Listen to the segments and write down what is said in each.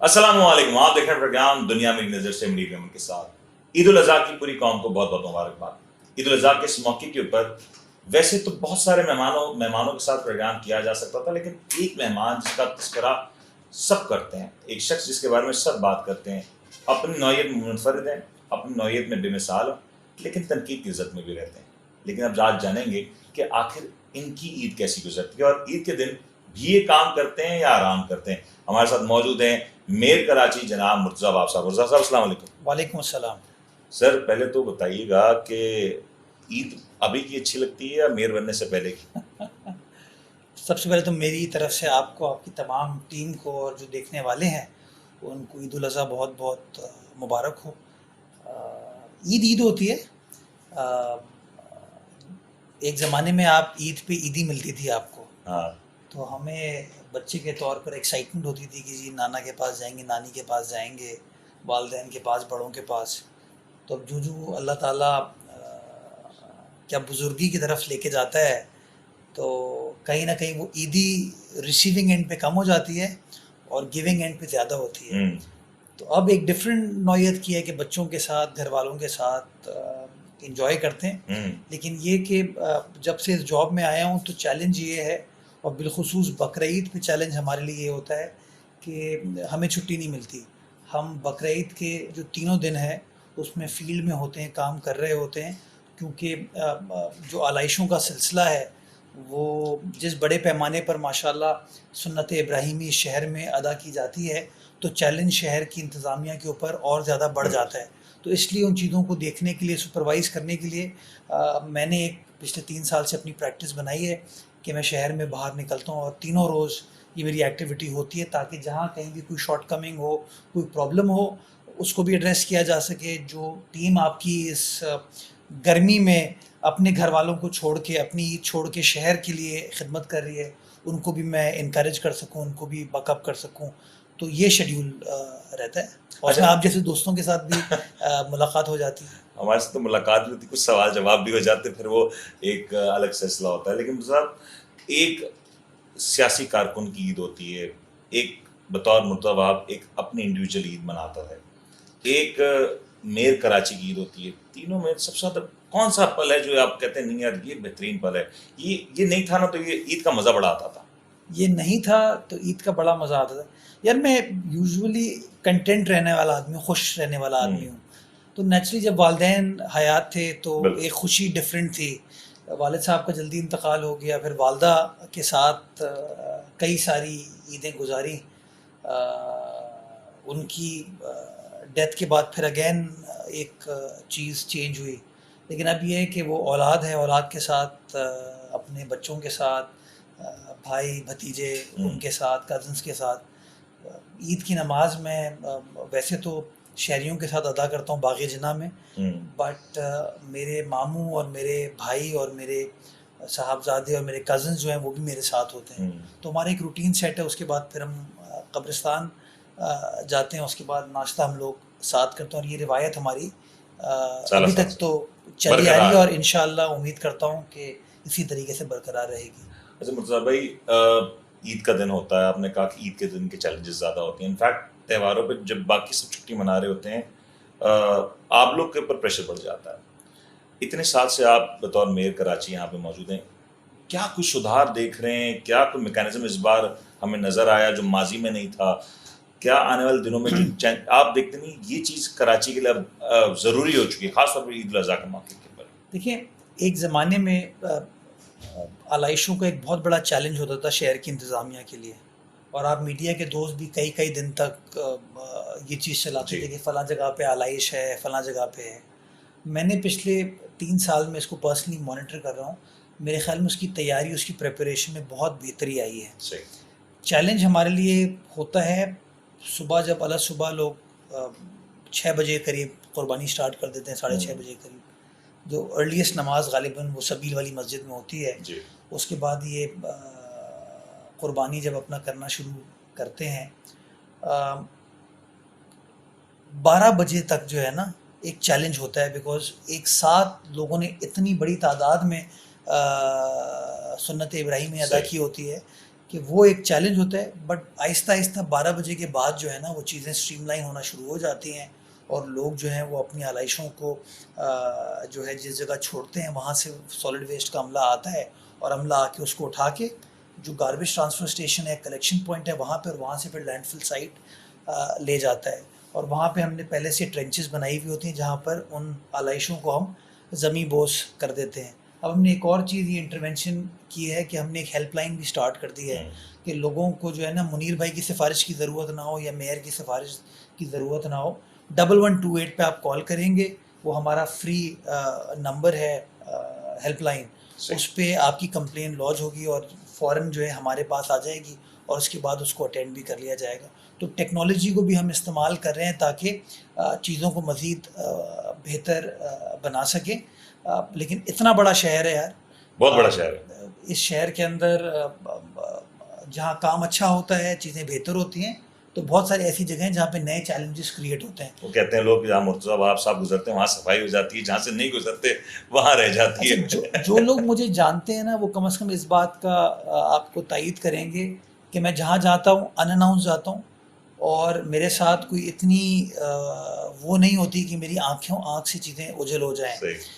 السلام علیکم. آپ دیکھ رہے ہیں پروگرام دنیا میری نظر سے منیر احمد کے ساتھ. عید الاضحیٰ کی پوری قوم کو بہت بہت مبارکباد. عید الاضحیٰ کے اس موقع کے اوپر ویسے تو بہت سارے مہمانوں کے ساتھ پروگرام کیا جا سکتا تھا، لیکن ایک مہمان جس کا تذکرہ سب کرتے ہیں، ایک شخص جس کے بارے میں سب بات کرتے ہیں، اپنی نوعیت میں منفرد ہیں، اپنی نوعیت میں بے مثال ہیں، لیکن تنقید کی عزت میں بھی رہتے ہیں. لیکن اب آج جانیں گے کہ آخر ان کی عید کیسی گزرتی ہے، اور عید کے دن بھی یہ کام کرتے ہیں یا آرام کرتے ہیں. ہمارے ساتھ موجود ہیں میر کراچی جناب مرتضیٰ باب صاحب. مرتضیٰ صاحب السلام علیکم. وعلیکم السلام. سر پہلے تو بتائیے گا کہ عید ابھی کی اچھی لگتی ہے یا میر بننے سے پہلے کی؟ سب سے پہلے تو میری طرف سے آپ کو، آپ کی تمام ٹیم کو اور جو دیکھنے والے ہیں ان کو عید الاضحیٰ بہت بہت مبارک ہو. عید ہوتی ہے. ایک زمانے میں آپ عید پہ عیدی ملتی تھی آپ کو، ہاں، تو ہمیں بچے کے طور پر ایکسائٹمنٹ ہوتی تھی کہ جی نانا کے پاس جائیں گے، نانی کے پاس جائیں گے، والدین کے پاس، بڑوں کے پاس. تو اب جو اللہ تعالیٰ کیا بزرگی کی طرف لے کے جاتا ہے، تو کہیں نہ کہیں وہ عیدی ریسیونگ اینڈ پہ کم ہو جاتی ہے اور گیونگ اینڈ پہ زیادہ ہوتی ہے. تو اب ایک ڈفرینٹ نوعیت کی ہے کہ بچوں کے ساتھ، گھر والوں کے ساتھ انجوائے کرتے ہیں. لیکن یہ کہ جب سے اس جاب میں آیا ہوں تو چیلنج یہ ہے، اور بالخصوص بقرعید پہ چیلنج ہمارے لیے یہ ہوتا ہے کہ ہمیں چھٹی نہیں ملتی. ہم بقرعید کے جو تینوں دن ہے اس میں فیلڈ میں ہوتے ہیں، کام کر رہے ہوتے ہیں، کیونکہ جو آلائشوں کا سلسلہ ہے وہ جس بڑے پیمانے پر ماشاءاللہ سنت ابراہیمی شہر میں ادا کی جاتی ہے، تو چیلنج شہر کی انتظامیہ کے اوپر اور زیادہ بڑھ جاتا ہے. تو اس لیے ان چیزوں کو دیکھنے کے لیے، سپروائز کرنے کے لیے میں نے ایک پچھلے 3 سال سے اپنی پریکٹس بنائی ہے کہ میں شہر میں باہر نکلتا ہوں اور تینوں روز یہ میری ایکٹیویٹی ہوتی ہے، تاکہ جہاں کہیں بھی کوئی شارٹ کمنگ ہو، کوئی پرابلم ہو، اس کو بھی ایڈریس کیا جا سکے. جو ٹیم آپ کی اس گرمی میں اپنے گھر والوں کو چھوڑ کے، اپنی عید چھوڑ کے شہر کے لیے خدمت کر رہی ہے، ان کو بھی میں انکریج کر سکوں، ان کو بھی بیک اپ کر سکوں. تو یہ شیڈیول رہتا ہے. اور اس میں آپ جیسے دوستوں کے ساتھ بھی ملاقات ہو جاتی ہے. ہمارے سے تو ملاقات بھی ہوتی، کچھ سوال جواب بھی ہو جاتے، پھر وہ ایک الگ سلسلہ ہوتا ہے. لیکن صاحب ایک سیاسی کارکن کی عید ہوتی ہے، ایک بطور مرتضیٰ باب ایک اپنی انڈیویجول عید مناتا ہے، ایک میر کراچی کی عید ہوتی ہے. تینوں میں سب سے زیادہ کون سا پل ہے جو آپ کہتے ہیں نہیں یار یہ بہترین پل ہے، یہ نہیں تھا نا تو یہ عید کا مزہ بڑا آتا تھا؟ یہ نہیں تھا تو عید کا بڑا مزہ آتا تھا. یار میں یوزولی کنٹینٹ رہنے والا آدمی ہوں، خوش رہنے والا آدمی ہوں. تو نیچرلی جب والدین حیات تھے تو ایک خوشی ڈفرینٹ تھی. والد صاحب کا جلدی انتقال ہو گیا، پھر والدہ کے ساتھ کئی ساری عیدیں گزاری. ان کی ڈیتھ کے بعد پھر اگین ایک چیز چینج ہوئی. لیکن اب یہ ہے کہ وہ اولاد ہے، اولاد کے ساتھ، اپنے بچوں کے ساتھ، بھائی بھتیجے ان کے ساتھ، کزنس کے ساتھ عید کی نماز میں ویسے تو شہریوں کے ساتھ ادا کرتا ہوں باغ جناح میں، بٹ میرے ماموں اور میرے بھائی اور میرے صاحبزادے اور میرے کزنس جو ہیں وہ بھی میرے ساتھ ہوتے ہیں. تو ہمارا ایک روٹین سیٹ ہے. اس کے بعد پھر ہم قبرستان جاتے ہیں، اس کے بعد ناشتہ ہم لوگ ساتھ کرتے ہیں، اور یہ روایت ہماری ابھی تک تو چلی آ رہی ہے، اور انشاءاللہ امید کرتا ہوں کہ اسی طریقے سے برقرار رہے گی. اچھا مرتضیٰ بھائی، عید کا دن ہوتا ہے، آپ نے کہا کہ عید کے دن کے چیلنجز زیادہ ہوتے ہیں. انفیکٹ تہواروں پہ جب باقی سب چھٹی منا رہے ہوتے ہیں آپ لوگ کے اوپر پریشر بڑھ جاتا ہے. اتنے سال سے آپ بطور میئر کراچی یہاں پہ موجود ہیں، کیا کچھ سدھار دیکھ رہے ہیں؟ کیا کوئی میکینزم اس بار ہمیں نظر آیا جو ماضی میں نہیں تھا؟ کیا آنے والے دنوں میں آپ دیکھتے نہیں یہ چیز کراچی کے لیے اب ضروری ہو چکی ہے، خاص طور پر عید الاضحیٰ کے موقع کے اوپر؟ دیکھیں، ایک زمانے میں آلائشوں کا ایک بہت بڑا چیلنج ہوتا تھا شہر کی انتظامیہ کے لیے، اور آپ میڈیا کے دوست بھی کئی دن تک یہ چیز چلاتے تھے کہ فلاں جگہ پہ آلائش ہے، فلاں جگہ پہ ہے. میں نے پچھلے 3 سال میں اس کو پرسنلی مانیٹر کر رہا ہوں. میرے خیال میں اس کی تیاری، اس کی پریپریشن میں بہت بہتری آئی ہے. چیلنج ہمارے لیے ہوتا ہے صبح، جب صبح لوگ 6 بجے قریب قربانی سٹارٹ کر دیتے ہیں، 6:30 بجے قریب، جو ارلیسٹ نماز غالباً وہ سبیل والی مسجد میں ہوتی ہے. اس کے بعد یہ قربانی جب اپنا کرنا شروع کرتے ہیں، 12 بجے تک جو ہے نا ایک چیلنج ہوتا ہے، بیکاز ایک ساتھ لوگوں نے اتنی بڑی تعداد میں سنت ابراہیمی ادا کی ہوتی ہے کہ وہ ایک چیلنج ہوتا ہے، بٹ آہستہ آہستہ 12 بجے کے بعد جو ہے نا وہ چیزیں اسٹریم لائن ہونا شروع ہو جاتی ہیں، اور لوگ جو ہیں وہ اپنی آلائشوں کو جو ہے جس جگہ چھوڑتے ہیں وہاں سے سالڈ ویسٹ کا عملہ آتا ہے، اور عملہ آ کے اس کو اٹھا کے جو گاربیج ٹرانسفر اسٹیشن ہے، کلیکشن پوائنٹ ہے وہاں پہ، اور وہاں سے پھر لینڈ فل سائٹ لے جاتا ہے، اور وہاں پہ ہم نے پہلے سے ٹرینچز بنائی ہوئی ہوتی ہیں جہاں پر ان آلائشوں کو ہم زمیں بوس کر دیتے ہیں۔ اب ہم نے ایک اور چیز یہ انٹروینشن کی ہے کہ ہم نے ایک ہیلپ لائن بھی سٹارٹ کر دی ہے کہ لوگوں کو جو ہے نا منیر بھائی کی سفارش کی ضرورت نہ ہو یا میئر کی سفارش کی ضرورت نہ ہو، 1128 پہ آپ کال کریں گے، وہ ہمارا فری نمبر ہے ہیلپ لائن، اس پہ آپ کی کمپلین لodge ہوگی اور فوراً جو ہے ہمارے پاس آ جائے گی، اور اس کے بعد اس کو اٹینڈ بھی کر لیا جائے گا۔ تو ٹیکنالوجی کو بھی ہم استعمال کر رہے ہیں تاکہ چیزوں کو مزید بہتر بنا سکیں، لیکن اتنا بڑا شہر ہے یار، بہت بڑا شہر ہے۔ اس شہر کے اندر جہاں کام اچھا ہوتا ہے، چیزیں بہتر ہوتی ہیں، تو بہت ساری ایسی جگہیں ہیں جہاں پہ نئے چیلنجز کریٹ ہوتے ہیں۔ وہ کہتے ہیں لوگ جہاں مرتضیٰ باب صاحب گزرتے ہیں وہاں صفائی ہو جاتی ہے، جہاں سے نہیں گزرتے وہاں رہ جاتی اچھا، ہے۔ جو لوگ مجھے جانتے ہیں نا وہ کم از کم اس بات کا آپ کو تائید کریں گے کہ میں جہاں جاتا ہوں ان اناؤنس جاتا ہوں، اور میرے ساتھ کوئی اتنی وہ نہیں ہوتی کہ میری آنکھ سے چیزیں اوجھل ہو جائیں۔ صحیح۔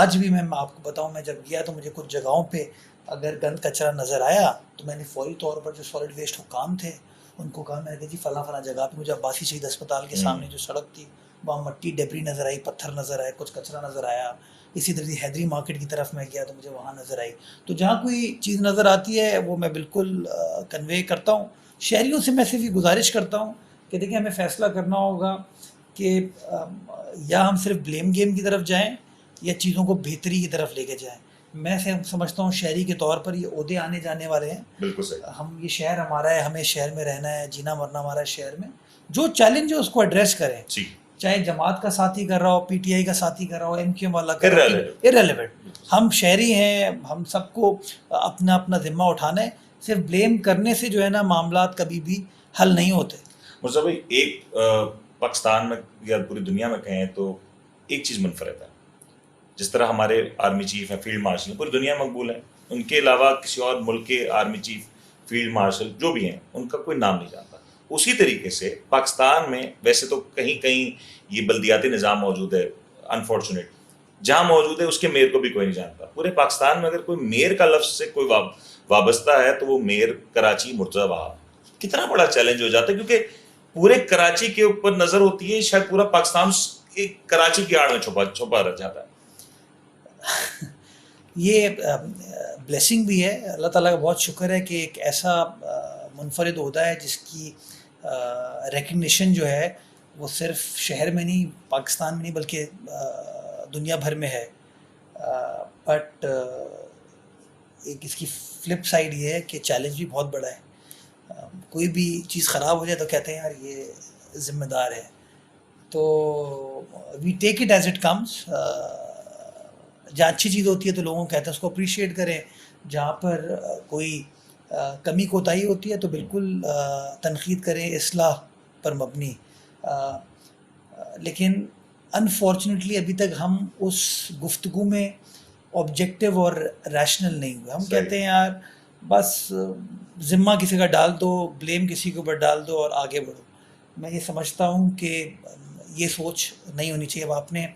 آج بھی میں آپ کو بتاؤں، میں جب گیا تو مجھے کچھ جگہوں پہ اگر گند کچرا نظر آیا تو میں نے فوری طور پر جو سالڈ ویسٹ حکام تھے ان کو کہا، میں نے کہا جی فلاں فلاں جگہ پہ مجھے عباسی شہید اسپتال کے سامنے جو سڑک تھی وہاں مٹی ڈیبری نظر آئی، پتھر نظر آئے، کچھ کچرا نظر آیا۔ اسی طرح حیدری مارکیٹ کی طرف میں گیا تو مجھے وہاں نظر آئی۔ تو جہاں کوئی چیز نظر آتی ہے وہ میں بالکل کنوے کرتا ہوں۔ شہریوں سے میں صرف یہ گزارش کرتا ہوں کہ دیکھیں ہمیں فیصلہ کرنا ہوگا کہ یا ہم صرف بلیم گیم کی طرف جائیں یا چیزوں کو بہتری کی طرف لے کے جائیں۔ میں سمجھتا ہوں شہری کے طور پر یہ عہدے آنے جانے والے ہیں، بالکل صحیح۔ ہم یہ شہر ہمارا ہے، ہمیں شہر میں رہنا ہے، جینا مرنا ہمارا شہر میں، جو چیلنج ہے اس کو ایڈریس کریں، جی، چاہے جماعت کا ساتھی کر رہا ہو، پی ٹی آئی کا ساتھی کر رہا ہو، ایم کیو ایم والا کر رہا ہو، irrelevant۔ ہم شہری ہیں، ہم سب کو اپنا اپنا ذمہ اٹھانا ہے، صرف بلیم کرنے سے جو ہے نا معاملات کبھی بھی حل نہیں ہوتے۔ مرزا بھائی، ایک پاکستان میں یا پوری دنیا میں کہیں تو ایک چیز منفرد ہے، جس طرح ہمارے آرمی چیف ہیں، فیلڈ مارشل پوری دنیا میں مقبول ہیں، ان کے علاوہ کسی اور ملک کے آرمی چیف، فیلڈ مارشل جو بھی ہیں ان کا کوئی نام نہیں جانتا۔ اسی طریقے سے پاکستان میں ویسے تو کہیں کہیں یہ بلدیاتی نظام موجود ہے، انفارچونیٹ جہاں موجود ہے اس کے میئر کو بھی کوئی نہیں جانتا۔ پورے پاکستان میں اگر کوئی میئر کا لفظ سے کوئی وابستہ ہے تو وہ میئر کراچی مرتضیٰ وہاب۔ کتنا بڑا چیلنج ہو جاتا ہے، کیونکہ پورے کراچی کے اوپر نظر ہوتی ہے، شاید پورا پاکستان کراچی کی آڑ میں چھپا رہ جاتا ہے۔ یہ بلیسنگ بھی ہے، اللہ تعالیٰ کا بہت شکر ہے کہ ایک ایسا منفرد عہدہ ہے جس کی ریکگنیشن جو ہے وہ صرف شہر میں نہیں، پاکستان میں نہیں، بلکہ دنیا بھر میں ہے۔ بٹ ایک اس کی فلپ سائڈ یہ ہے کہ چیلنج بھی بہت بڑا ہے۔ کوئی بھی چیز خراب ہو جائے تو کہتے ہیں یار یہ ذمہ دار ہے، تو we take it as it comes. جہاں اچھی چیز ہوتی ہے تو لوگوں کو کہتے ہیں اس کو اپریشیٹ کریں، جہاں پر کوئی کمی کوتاہی ہوتی ہے تو بالکل تنقید کریں، اصلاح پر مبنی۔ لیکن انفارچونیٹلی ابھی تک ہم اس گفتگو میں آبجیکٹیو اور ریشنل نہیں ہوئے۔ ہم کہتے ہیں یار بس ذمہ کسی کا ڈال دو، بلیم کسی کے اوپر ڈال دو اور آگے بڑھو۔ میں یہ سمجھتا ہوں کہ یہ سوچ نہیں ہونی چاہیے۔ اب آپ نے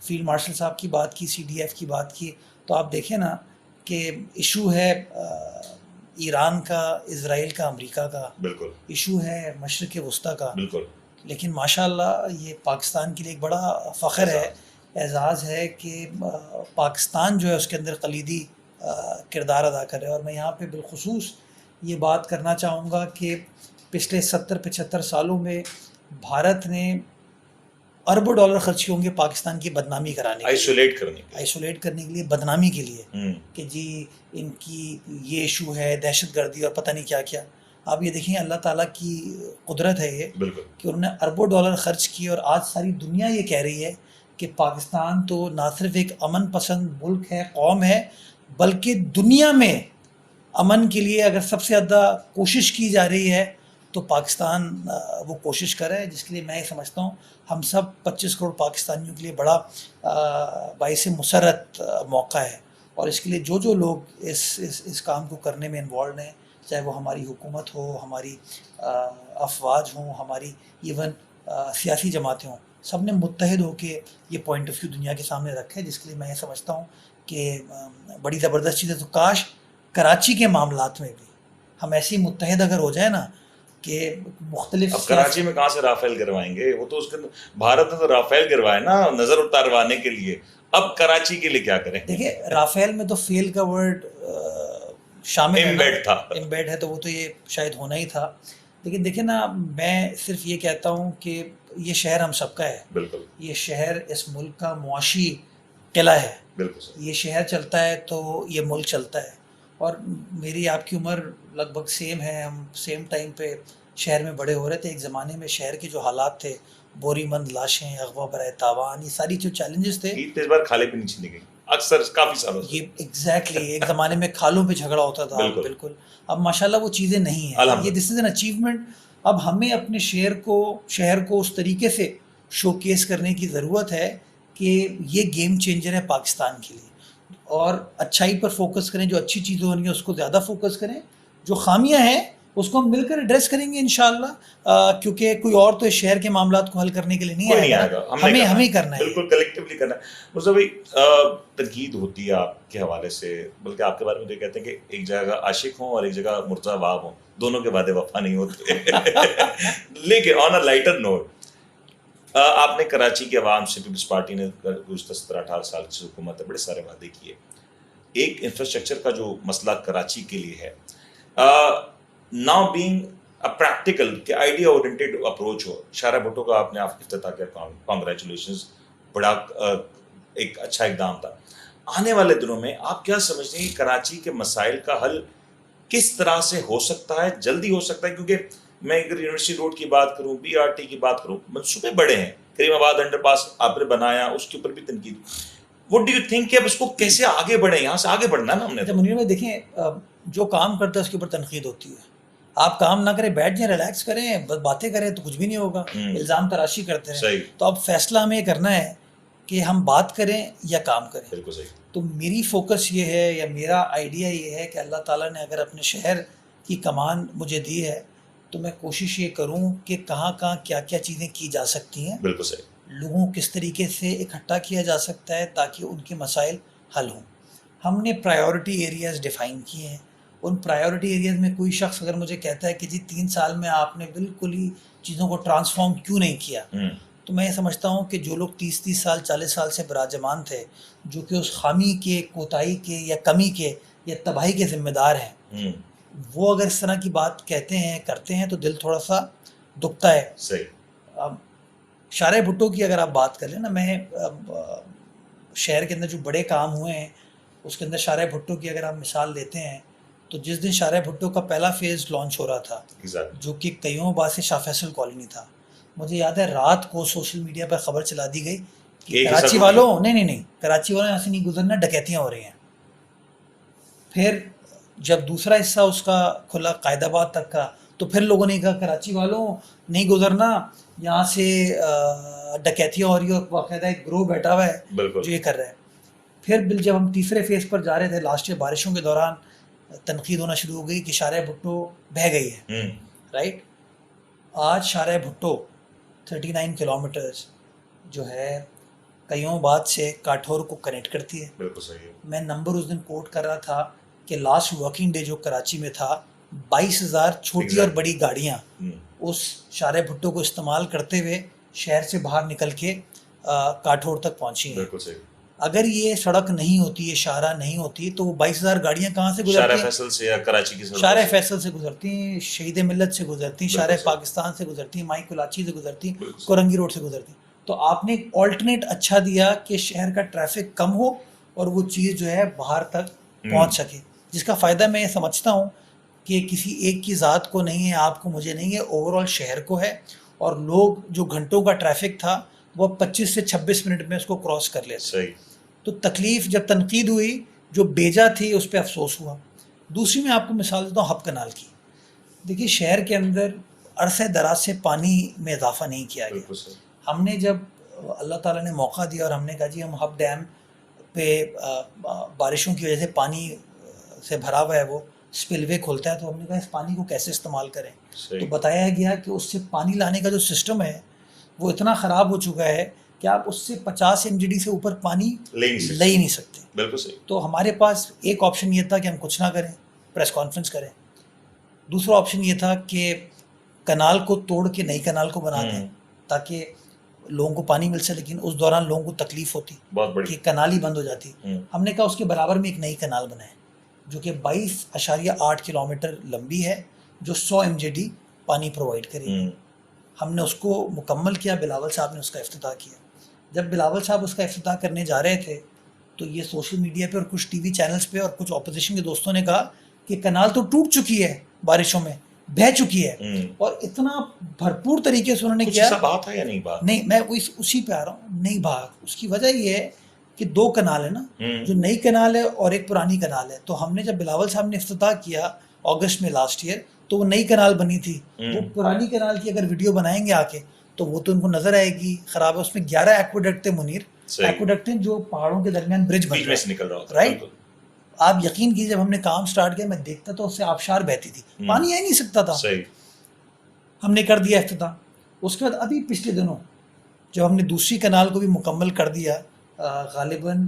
فیلڈ مارشل صاحب کی بات کی، سی ڈی ایف کی بات کی، تو آپ دیکھیں نا کہ ایشو ہے ایران کا، اسرائیل کا، امریکہ کا، بالکل ایشو ہے مشرق وسطیٰ کا، بالکل، لیکن ماشاءاللہ یہ پاکستان کے لیے ایک بڑا فخر ہے، اعزاز ہے کہ پاکستان جو ہے اس کے اندر کلیدی کردار ادا کر رہا ہے۔ اور میں یہاں پہ بالخصوص یہ بات کرنا چاہوں گا کہ پچھلے 70-75 سالوں میں بھارت نے اربوں ڈالر خرچ کیے ہوں گے پاکستان کی بدنامی کرانے کے لیے، آئسولیٹ کرنے کے لیے، بدنامی کے لیے، کہ جی ان کی یہ ایشو ہے، دہشت گردی اور پتہ نہیں کیا کیا۔ آپ یہ دیکھیں اللہ تعالیٰ کی قدرت ہے یہ کہ انہوں نے اربوں ڈالر خرچ کیے، اور آج ساری دنیا یہ کہہ رہی ہے کہ پاکستان تو نہ صرف ایک امن پسند ملک ہے، قوم ہے، بلکہ دنیا میں امن کے لیے اگر سب سے زیادہ کوشش کی جا رہی ہے تو پاکستان وہ کوشش کر رہا ہے، جس کے لیے میں یہ سمجھتا ہوں ہم سب 25 کروڑ پاکستانیوں کے لیے بڑا باعث مسرت موقع ہے۔ اور اس کے لیے جو لوگ اس کام کو کرنے میں انوالوڈ ہیں، چاہے وہ ہماری حکومت ہو، ہماری افواج ہوں، ہماری ایون سیاسی جماعتیں ہوں، سب نے متحد ہو کے یہ پوائنٹ آف ویو دنیا کے سامنے رکھا ہے، جس کے لیے میں یہ سمجھتا ہوں کہ بڑی زبردست چیز ہے. تو کاش کراچی کے معاملات میں بھی ہم ایسی متحد اگر ہو جائے نا کہ مختلف اب کراچی میں کہاں سے رافیل گروائیں گے؟ وہ تو اس کے بھارت نے تو رافیل گروائے نا نظر اتاروانے کے لیے، اب کراچی کے لیے کیا کریں؟ دیکھیں رافیل میں تو فیل کا ورڈ شامل ہے، امبیڈ تھا، امبیڈ ہے، تو وہ تو یہ شاید ہونا ہی تھا. لیکن دیکھیں نا، میں صرف یہ کہتا ہوں کہ یہ شہر ہم سب کا ہے. بالکل یہ شہر اس ملک کا معاشی قلعہ ہے. بالکل یہ شہر چلتا ہے تو یہ ملک چلتا ہے. اور میری آپ کی عمر لگ بھگ سیم ہے، ہم سیم ٹائم پہ شہر میں بڑے ہو رہے تھے. ایک زمانے میں شہر کے جو حالات تھے، بوری مند لاشیں، اغوا برائے تاوان، یہ ساری جو چیلنجز تھے، عید پہ اس بار کھالے پہ نیچے نہیں گئی اکثر کافی سالوں سے. یہ ایگزیکٹلی ایک زمانے میں کھالوں پہ جھگڑا ہوتا تھا. بالکل. اب ماشاءاللہ وہ چیزیں نہیں ہیں. یہ دس از این اچیومنٹ. اب ہمیں اپنے شہر کو اس طریقے سے شو کیس کرنے کی ضرورت ہے کہ یہ گیم چینجر ہے پاکستان کے لیے. اور اچھائی پر فوکس کریں، جو اچھی چیزیں ہونی ہیں اس کو زیادہ فوکس کریں، جو خامیاں ہیں اس کو ہم مل کر ایڈریس کریں گے انشاءاللہ. کیونکہ کوئی اور تو اس شہر کے معاملات کو حل کرنے کے لیے نہیں آئے گا، ہمیں ہی کرنا ہے. بالکل کلیکٹیولی کرنا ہے. مرزا بھائی تنقید ہوتی ہے آپ کے حوالے سے، بلکہ آپ کے بارے میں تو یہ کہتے ہیں کہ ایک جگہ عاشق ہوں اور ایک جگہ مرزا واب ہوں، دونوں کے وعدے وفا نہیں ہوتے. لیکن آن اے لائٹر نوٹ، آپ نے کراچی کے عوام سے پیپلز پارٹی نے گزشتہ 17-18 سال کی حکومت ہے بڑے سارے وعدے کیے. ایک انفراسٹرکچر کا جو مسئلہ کراچی کے لیے ہے، ناؤ بینگ پریکٹیکل کہ آئیڈیا اورینٹیڈ اپروچ ہو. شارع بھٹو کا آپ نے افتتاح کیا، کانگریچولیشنز، بڑا ایک اچھا اقدام تھا. آنے والے دنوں میں آپ کیا سمجھتے ہیں کہ کراچی کے مسائل کا حل کس طرح سے ہو سکتا ہے، جلدی ہو سکتا ہے؟ کیونکہ میں اگر یونیورسٹی روڈ کی بات کروں، بی آر ٹی کی بات کروں، منصوبے بڑے ہیں. کریم آباد انڈر پاس آپ نے بنایا، اس کے اوپر بھی تنقید. وٹ ڈو یو تھنک کہ اب اس کو کیسے آگے بڑھیں؟ یہاں سے آگے بڑھنا ہے نا ہم نے. منیر میں دیکھیں، جو کام کرتا ہے اس کے اوپر تنقید ہوتی ہے. آپ کام نہ کریں، بیٹھ جائیں، ریلیکس کریں، بس باتیں کریں تو کچھ بھی نہیں ہوگا. الزام تراشی کرتے رہیں. تو اب فیصلہ ہمیں یہ کرنا ہے کہ ہم بات کریں یا کام کریں. بالکل صحیح. تو میری فوکس یہ ہے، یا میرا آئیڈیا یہ ہے کہ اللہ تعالیٰ نے اگر اپنے شہر کی کمان مجھے دی ہے تو میں کوشش یہ کروں کہ کہاں کیا کیا چیزیں کی جا سکتی ہیں. بالکل صحیح. لوگوں کس طریقے سے اکٹھا کیا جا سکتا ہے تاکہ ان کے مسائل حل ہوں. ہم نے پرائیورٹی ایریاز ڈیفائن کیے ہیں. ان پرائیورٹی ایریاز میں کوئی شخص اگر مجھے کہتا ہے کہ جی 3 سال میں آپ نے بالکل ہی چیزوں کو ٹرانسفارم کیوں نہیں کیا، تو میں یہ سمجھتا ہوں کہ جو لوگ 30 سال 40 سال سے براجمان تھے، جو کہ اس خامی کے، کوتاہی کے یا کمی کے یا تباہی کے ذمہ دار ہیں، وہ اگر اس طرح کی بات کہتے ہیں، کرتے ہیں، تو دل تھوڑا سا دکھتا ہے. صحیح. اب شارع بھٹو کی اگر آپ بات کر لیں نا، میں شہر کے اندر جو بڑے کام ہوئے ہیں اس کے اندر شارع بھٹو کی اگر آپ مثال لیتے ہیں تو جس دن شارع بھٹو کا پہلا فیز لانچ ہو رہا تھا، جو کہ کئیوں بعد سے شاہ فیصل کالونی تھا، مجھے یاد ہے رات کو سوشل میڈیا پر خبر چلا دی گئی کہ کراچی والوں نہیں کراچی والوں یہاں سے نہیں گزرنا، ڈکیتیاں ہو رہی ہیں. پھر جب دوسرا حصہ اس کا کھلا قائد آباد تک کا، تو پھر لوگوں نے کہا کراچی والوں نہیں گزرنا، یہاں سے ڈکیتیاں ہو رہی ہیں، اور باقاعدہ ایک گروہ بیٹھا ہوا ہے جو یہ کر رہا ہے. پھر جب ہم تیسرے فیز پر جا رہے تھے، لاسٹ ایئر بارشوں کے دوران تنقید ہونا شروع ہو گئی کہ شارع بھٹو بہہ گئی ہے. رائٹ. آج شارع بھٹو 39 کلومیٹرز جو ہے کئیوں بعد سے کاٹھور کو کنیکٹ کرتی ہے. بالکل صحیح. میں نمبر اس دن کوٹ کر رہا تھا کہ لاسٹ ورکنگ ڈے جو کراچی میں تھا، 22,000 چھوٹی اور بڑی گاڑیاں اس شارع بھٹو کو استعمال کرتے ہوئے شہر سے باہر نکل کے کاٹھور تک پہنچی ہیں. بالکل صحیح. اگر یہ سڑک نہیں ہوتی، یہ شاہراہ نہیں ہوتی، تو وہ 22,000 گاڑیاں کہاں سے گزرتی ہیں؟ شارع فیصل سے یا کراچی کی سڑک، شارع فیصل سے گزرتی ہیں، شہید ملت سے گزرتی ہیں، شارع پاکستان سے گزرتی ہیں، مائی کلاچی سے گزرتی ہیں، کورنگی روڈ سے گزرتی ہیں. تو آپ نے ایک آلٹرنیٹ اچھا دیا کہ شہر کا ٹریفک کم ہو اور وہ چیز جو ہے باہر تک پہنچ سکے، جس کا فائدہ میں یہ سمجھتا ہوں کہ کسی ایک کی ذات کو نہیں ہے، آپ کو، مجھے نہیں ہے، اوور آل شہر کو ہے. اور لوگ جو گھنٹوں کا ٹریفک تھا وہ 25 سے 26 منٹ میں اس کو کراس کر لیتے. صحیح. تو تکلیف جب تنقید ہوئی جو بیجا تھی اس پہ افسوس ہوا. دوسری میں آپ کو مثال دیتا ہوں ہب کنال کی. دیکھیے شہر کے اندر عرصہ دراز سے پانی میں اضافہ نہیں کیا گیا. ہم نے جب اللہ تعالیٰ نے موقع دیا اور ہم نے کہا جی ہم ہب ڈیم پہ بارشوں کی وجہ سے پانی سے بھرا ہوا ہے وہ اسپل وے کھلتا ہے. تو ہم نے کہا اس پانی کو کیسے استعمال کریں. صحیح. تو بتایا گیا کہ اس سے پانی لانے کا جو سسٹم ہے وہ اتنا خراب ہو چکا ہے کہ آپ اس سے 50 MGD سے اوپر پانی لے ہی نہیں سکتے. بالکل صحیح. تو ہمارے پاس ایک آپشن یہ تھا کہ ہم کچھ نہ کریں, پریس کانفرنس کریں. دوسرا آپشن یہ تھا کہ کنال کو توڑ کے نئی کنال کو بنا دیں تاکہ لوگوں کو پانی مل سکے, لیکن اس دوران لوگوں کو تکلیف ہوتی بہت بڑی کہ کنال ہی بند ہو جاتی. ہم نے کہا اس کے برابر میں ایک نئی کنال بنائیں جو کہ 22.8 کلومیٹر لمبی ہے, جو 100 MGD پانی پرووائڈ کرے گی. ہم نے اس کو مکمل کیا, بلاول صاحب نے اس کا افتتاح کیا. جب بلاول صاحب اس کا افتتاح کرنے جا رہے تھے تو یہ سوشل میڈیا پہ اور کچھ ٹی وی چینلز پہ اور کچھ اپوزیشن کے دوستوں نے کہا کہ کنال تو ٹوٹ چکی ہے, بارشوں میں بہہ چکی ہے. اور اتنا بھرپور طریقے سے انہوں نے کیا. بات ہے یا نہیں بات؟ نہیں, میں اسی پہ آ رہا ہوں. نہیں بھاگ. اس کی وجہ یہ ہے کہ 2 کنال ہے نا, جو نئی کنال ہے اور ایک پرانی کنال ہے. تو ہم نے جب بلاول صاحب نے افتتاح کیا اگست میں لاسٹ ایئر, تو وہ نئی کنال بنی تھی. وہ پرانی کنال کی اگر ویڈیو بنائیں گے آ کے تو وہ تو ان کو نظر آئے گی خراب ہے. اس میں 11 ایکویڈکٹ تھے منیر, ایکویڈکٹ ہیں جو پہاڑوں کے درمیان برج بن رہا ہے, رائٹ. آپ یقین کیجیے جب ہم نے کام سٹارٹ کیا میں دیکھتا تو اس سے آبشار بہتی تھی, پانی آ ہی نہیں سکتا تھا. ہم نے کر دیا افتتاح. اس کے بعد ابھی پچھلے دنوں جب ہم نے دوسری کنال کو بھی مکمل کر دیا, غالباً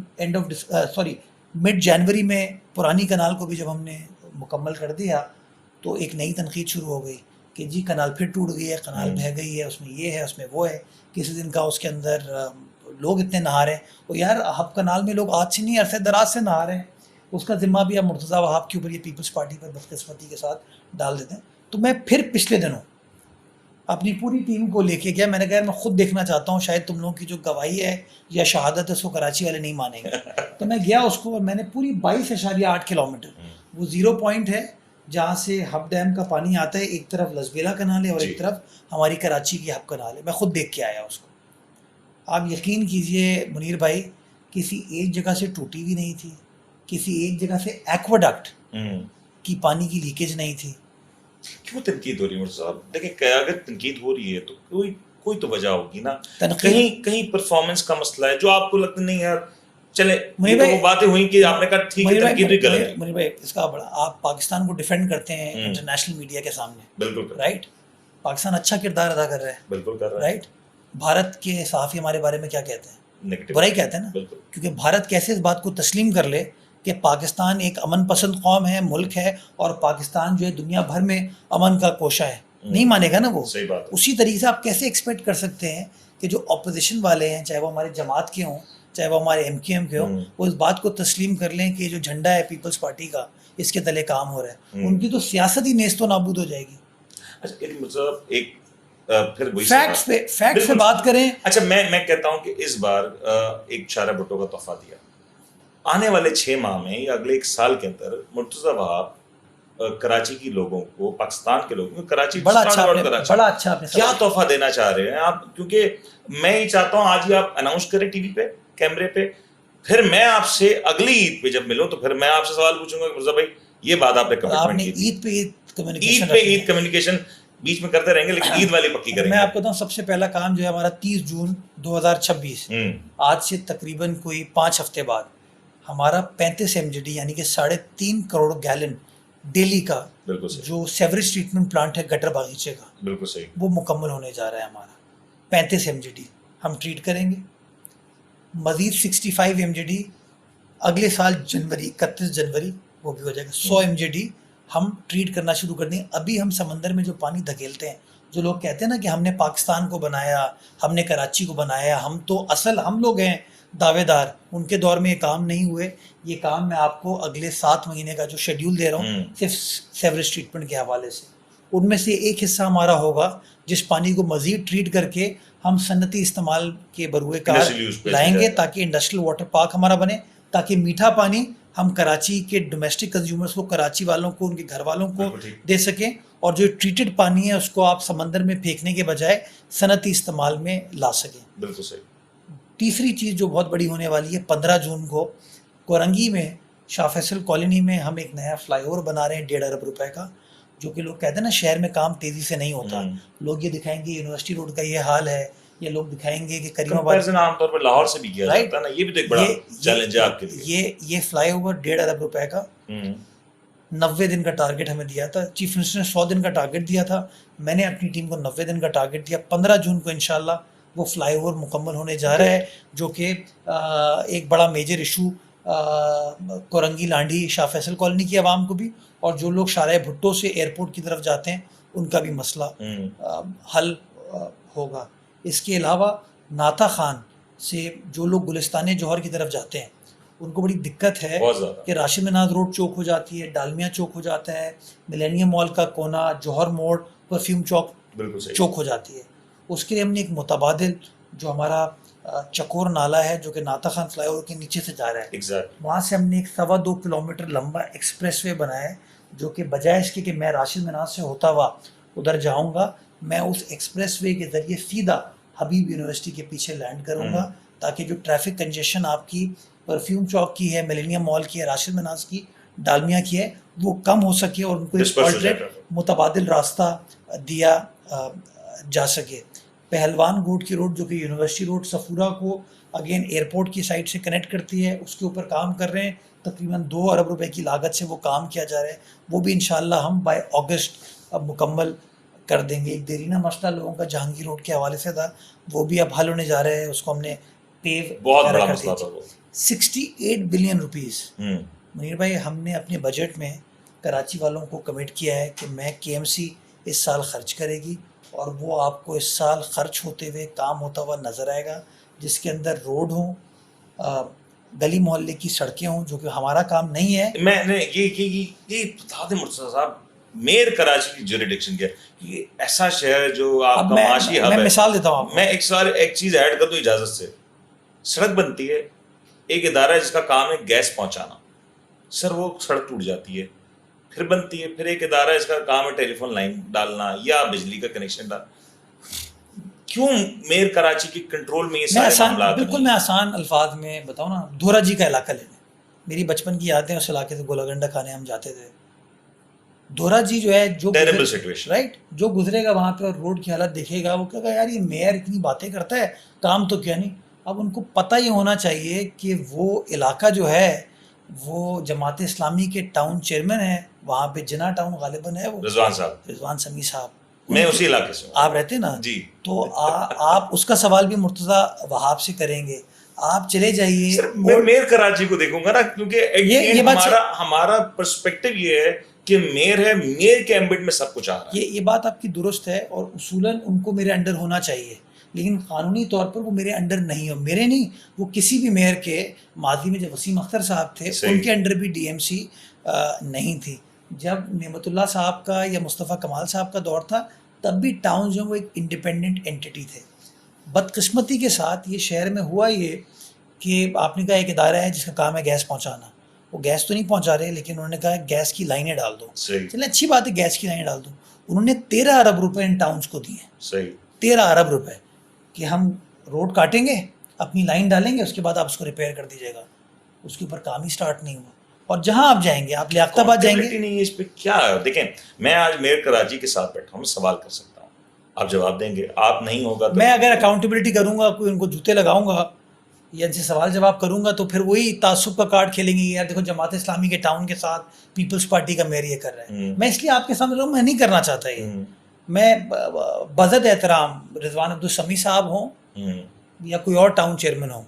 مڈ جنوری میں پرانی کنال کو بھی جب ہم نے مکمل کر دیا تو ایک نئی تنقید شروع ہو گئی کہ جی کنال پھر ٹوٹ گئی ہے, کنال بہہ گئی ہے, اس میں یہ ہے, اس میں وہ ہے. کسی دن کا اس کے اندر لوگ اتنے نہا رہے ہیں. اور یار ہب کنال میں لوگ آج سے نہیں عرصے دراز سے نہا رہے ہیں. اس کا ذمہ بھی اب مرتضی وہاب کے اوپر یہ پیپلز پارٹی پر بدقسمتی کے ساتھ ڈال دیتے ہیں. تو میں پھر پچھلے دنوں اپنی پوری ٹیم کو لے کے گیا. میں نے کہا میں خود دیکھنا چاہتا ہوں, شاید تم لوگوں کی جو گواہی ہے یا شہادت ہے اس کو کراچی والے نہیں مانیں گے. تو میں گیا اس کو, اور میں نے پوری 22.8 کلومیٹر, وہ 0 پوائنٹ ہے جہاں سے ہب ڈیم کا پانی آتا ہے, ایک طرف لسبیلا کنال ہے اور ایک طرف ہماری کراچی کی ہب کنال ہے. میں خود دیکھ کے آیا اس کو. آپ یقین کیجئے منیر بھائی, کسی ایک جگہ سے ٹوٹی بھی نہیں تھی, کسی ایک جگہ سے ایکواڈکٹ کی پانی کی لیکیج نہیں تھی. کیوں تنقید ہو رہی ہے مرزا صاحب؟ دیکھیں اگر تنقید ہو رہی ہے تو کوئی تو وجہ ہوگی نا. کہیں پرفارمنس کا مسئلہ ہے جو آپ کو لگتا نہیں یار چلے وہ باتیں ہوئی کہ آپ نے کہا ٹھیک ہے تنقید بھی غلط ہے. منیر بھائی اس کا بڑا, آپ پاکستان کو ڈیفینڈ کرتے ہیں انٹرنیشنل میڈیا کے سامنے, بالکل رائٹ. پاکستان اچھا کردار ادا کر رہا ہے, بالکل کر رہا ہے, رائٹ. بھارت کے صحافی ہمارے بارے میں کیا کہتے ہیں؟ برائی کہتے ہیں نا, کیونکہ بھارت کیسے اس بات کو تسلیم کر لے کہ پاکستان ایک امن پسند قوم ہے, ملک ہے, اور پاکستان جو ہے دنیا بھر میں امن کا کوشہ ہے. نہیں مانے گا نا وہ. اسی طریقے سے آپ کیسے ایکسپیکٹ کر سکتے ہیں کہ جو اپوزیشن والے ہیں, چاہے وہ ہمارے جماعت کے ہوں چاہے وہ ہمارے MQM کے ہوں, وہ اس بات کو تسلیم کر لیں کہ جو جھنڈا ہے پیپلز پارٹی کا اس کے تلے کام ہو رہا ہے. ان کی تو سیاست ہی نیست و نابود ہو جائے گی. فیکٹس پہ بات کریں. اچھا میں کہتا ہوں کہ اس بار ایک شارع بھٹو کا تحفہ دیا. آنے والے 6 ماہ میں یا اگلے 1 سال کے اندر مرتضی وہاب کراچی کی لوگوں کو, پاکستان کے لوگوں کو, کراچی بڑا اچھا کیا تحفہ دینا چاہ رہے ہیں آپ؟ کیونکہ میں یہ چاہتا ہوں آج ہی آپ اناؤنس کریں ٹی وی پہ, کیمرے پہ, پھر میں آپ سے اگلی عید پہ جب ملوں تو پھر میں آپ سے سوال پوچھوں گا کہ مرزا بھائی یہ بات آپ نے کمٹمنٹ کی تھی. عید پہ عید کمیونیکیشن بیچ میں کرتے رہیں گے, لیکن عید والی پکی کریں گے. میں آپ کو بتاؤں سب سے پہلا کام جو ہے ہمارا 30 جون 2026, آج سے تقریباً کوئی 5 ہفتے بعد, ہمارا 35 MGD یعنی کہ 3.5 کروڑ گیلن ڈیلی کا جو سیوریج ٹریٹمنٹ پلانٹ ہے گٹر باغیچے کا, بالکل صحیح, وہ مکمل ہونے جا رہا ہے. ہمارا 35 MGD ہم ٹریٹ کریں گے. مزید 65 MGD اگلے سال 31 جنوری وہ بھی ہو جائے گا. 100 MGD ہم ٹریٹ کرنا شروع کر دیں. ابھی ہم سمندر میں جو پانی دھکیلتے ہیں, جو لوگ کہتے ہیں نا کہ ہم نے پاکستان کو بنایا, ہم نے کراچی کو بنایا, ہم لوگ ہیں دعوے دار, ان کے دور میں یہ کام نہیں ہوئے. یہ کام میں آپ کو اگلے 7 مہینے کا جو شیڈیول دے رہا ہوں صرف سیوریج ٹریٹمنٹ کے حوالے سے, ان میں سے ایک حصہ ہمارا ہوگا جس پانی کو مزید ٹریٹ کر کے ہم صنعتی استعمال کے بروئے کار لائیں گے تاکہ انڈسٹریل واٹر پارک ہمارا بنے, تاکہ میٹھا پانی ہم کراچی کے ڈومیسٹک کنزیومرز کو, کراچی والوں کو, ان کے گھر والوں کو دے سکیں, اور جو ٹریٹڈ پانی ہے اس کو آپ سمندر میں پھینکنے کے بجائے صنعتی استعمال میں لا سکیں. بالکل صحیح. تیسری چیز جو بہت بڑی ہونے والی ہے, 15 جون کو کورنگی میں شاہ فیصل کالونی میں ہم ایک نیا فلائی اوور بنا رہے ہیں 1.5 ارب روپے کا, جو کہ لوگ کہتے ہیں نا شہر میں کام تیزی سے نہیں ہوتا. لوگ یہ دکھائیں گے یونیورسٹی روڈ کا یہ حال ہے, یا لوگ دکھائیں گے کہ کریم آباد عام طور پر لاہور سے بھی کیا جاتا ہے نا, یہ بھی تو ایک بڑا چیلنج ہے آپ کے لیے. یہ فلائی اوور 1.5 ارب روپے کا 90 دن کا ٹارگٹ ہمیں دیا تھا, چیف منسٹر نے 100 دن کا ٹارگٹ دیا تھا, میں نے اپنی ٹیم کو 90 دن کا ٹارگٹ دیا. 15 جون کو انشاءاللہ وہ فلائی اوور مکمل ہونے جا رہا ہے, جو کہ ایک بڑا میجر ایشو کورنگی لانڈھی شاہ فیصل کالونی کی عوام کو بھی, اور جو لوگ شارع بھٹو سے ایئرپورٹ کی طرف جاتے ہیں ان کا بھی مسئلہ حل ہوگا. اس کے علاوہ ناتا خان سے جو لوگ گلستان جوہر کی طرف جاتے ہیں ان کو بڑی دقت ہے کہ راشد مناز روڈ چوک ہو جاتی ہے, ڈالمیا چوک ہو جاتا ہے, ملینیم مال کا کونا, جوہر موڑ, پرفیوم چوک چوک ہو جاتی ہے. اس کے لیے ہم نے ایک متبادل جو ہمارا چکور نالا ہے جو کہ ناتا خان فلائی اوور کے نیچے سے جا رہا ہے, وہاں سے ہم نے ایک 2.25 کلومیٹر لمبا ایکسپریس وے بنایا ہے, جو کہ بجائے اس کے کہ میں راشد مناز سے ہوتا ہوا ادھر جاؤں گا, میں اس ایکسپریس وے کے ذریعے سیدھا حبیب یونیورسٹی کے پیچھے لینڈ کروں گا, تاکہ جو ٹریفک کنجیشن آپ کی پرفیوم چوک کی ہے, ملینیم مال کی ہے, راشد مناز کی, ڈالمیا کی ہے, وہ کم ہو سکے اور ان کو ایک آلٹرنیٹ متبادل راستہ دیا جا سکے. پہلوان گوٹ کی روڈ جو کہ یونیورسٹی روڈ صفورہ کو اگین ایئرپورٹ کی سائڈ سے کنیکٹ کرتی ہے, اس کے اوپر کام کر رہے ہیں, تقریباً 2 ارب روپے کی لاگت سے وہ کام کیا جا رہا ہے, وہ بھی انشاءاللہ ہم بائی اگست اب مکمل کر دیں گے. ایک دیرینہ مسئلہ لوگوں کا جہانگیر روڈ کے حوالے سے تھا, وہ بھی اب حل ہونے جا رہے ہیں, اس کو ہم نے پیو بہت بڑا مسئلہ تھا وہ. 68 بلین روپیز منیر بھائی ہم نے اپنے بجٹ میں کراچی والوں کو کمٹ کیا ہے کہ میں کے ایم سی اس سال خرچ کرے گی, اور وہ آپ کو اس سال خرچ ہوتے ہوئے کام ہوتا ہوا نظر آئے گا, جس کے اندر روڈ ہوں, گلی محلے کی سڑکیں ہوں, جو کہ ہمارا کام نہیں ہے. میں نے یہ بتا دیں مرتضیٰ صاحب, میئر کراچی کی جوریڈکشن کیا, یہ ایسا شہر ہے جو آپ کا معاشی ہب ہے. میں مثال دیتا ہوں, میں ایک چیز ایڈ کر دوں اجازت سے. سڑک بنتی ہے, ایک ادارہ ہے جس کا کام ہے گیس پہنچانا, سر وہ سڑک ٹوٹ جاتی ہے, پھر بنتی ہے, پھر ایک ادارہ ہے جس کا کام ہے ٹیلی فون لائن ڈالنا یا بجلی کا کنیکشن ڈالنا. کیوں میئر کراچی کی کنٹرول میں یہ سارے معاملات؟ بالکل میں آسان الفاظ میں بتاؤں نا, دھورا جی کا علاقہ لے لیں, میری بچپن کی یادیں, اس علاقے سے گولا گنڈا کھانے ہم جاتے تھے. دھورا جی جو ہے جو رائٹ جو گزرے گا وہاں پہ اور روڈ کی حالت دیکھے گا, وہ کہے گا یار یہ میئر اتنی باتیں کرتا ہے, کام تو کیا نہیں. اب ان کو پتہ یہ ہونا چاہیے کہ وہ علاقہ جو ہے وہ جماعت اسلامی کے ٹاؤن چیئرمین ہیں, وہاں پہ جنا ٹاؤن غالباً ہے وہ رضوان سمیع صاحب, میں اسی علاقے سے ہوں, آپ رہتے نا جی, تو آپ اس کا سوال بھی مرتضیٰ وہاب سے کریں گے. آپ چلے جائیے, میں میئر کراچی کو دیکھوں گا نا, کیونکہ ہمارا پرسپیکٹو یہ ہے کہ میئر ہے, میئر کے ایمبٹ میں سب کچھ آ رہا ہے. یہ بات آپ کی درست ہے, اور اصولاً ان کو میرے انڈر ہونا چاہیے, لیکن قانونی طور پر وہ میرے انڈر نہیں ہو. میرے نہیں, وہ کسی بھی میئر کے, ماضی میں جب وسیم اختر صاحب تھے ان کے انڈر بھی ڈی ایم سی نہیں تھی. جب نعمت اللہ صاحب کا یا مصطفیٰ کمال صاحب کا دور تھا تب بھی ٹاؤن جو وہ ایک انڈیپینڈنٹ اینٹی تھے. بدقسمتی کے ساتھ یہ شہر میں ہوا یہ کہ آپ نے کہا ایک ادارہ ہے جس کا کام ہے گیس پہنچانا, وہ گیس تو نہیں پہنچا رہے, لیکن انہوں نے کہا گیس کی لائنیں ڈال دو. چلیں اچھی بات ہے, گیس کی لائنیں ڈال دو. انہوں نے 13 ارب روپے ان ٹاؤنس کو دیے, 13 ارب روپے کہ ہم روڈ کاٹیں گے, اپنی لائن ڈالیں گے, اس کے بعد آپ اس کو ریپیئر کر دیجیے گا. اس کے اوپر کام ہی سٹارٹ نہیں ہوا. اور جہاں آپ جائیں گے, آپ لیاقت آباد جائیں گے, نہیں, اس پہ کیا دیکھیں, میں آج میئر کراچی کے ساتھ بیٹھا ہوں, سوال کر سکتا ہوں, آپ جواب دیں گے, آپ نہیں ہوگا میں اگر اکاؤنٹیبلٹی کروں گا, کوئی ان کو جوتے لگاؤں گا یا ان سے سوال جواب کروں گا, تو پھر وہی تعصب کا کارڈ کھیلیں گے, یار دیکھو جماعت اسلامی کے ٹاؤن کے ساتھ پیپلز پارٹی کا میئر یہ کر رہا ہے. میں اس لیے آپ کے سامنے رہا ہوں, میں نہیں کرنا چاہتا یہ. میں بذد احترام رضوان عبدالسمیع صاحب ہوں یا کوئی اور ٹاؤن چیئرمین ہوں,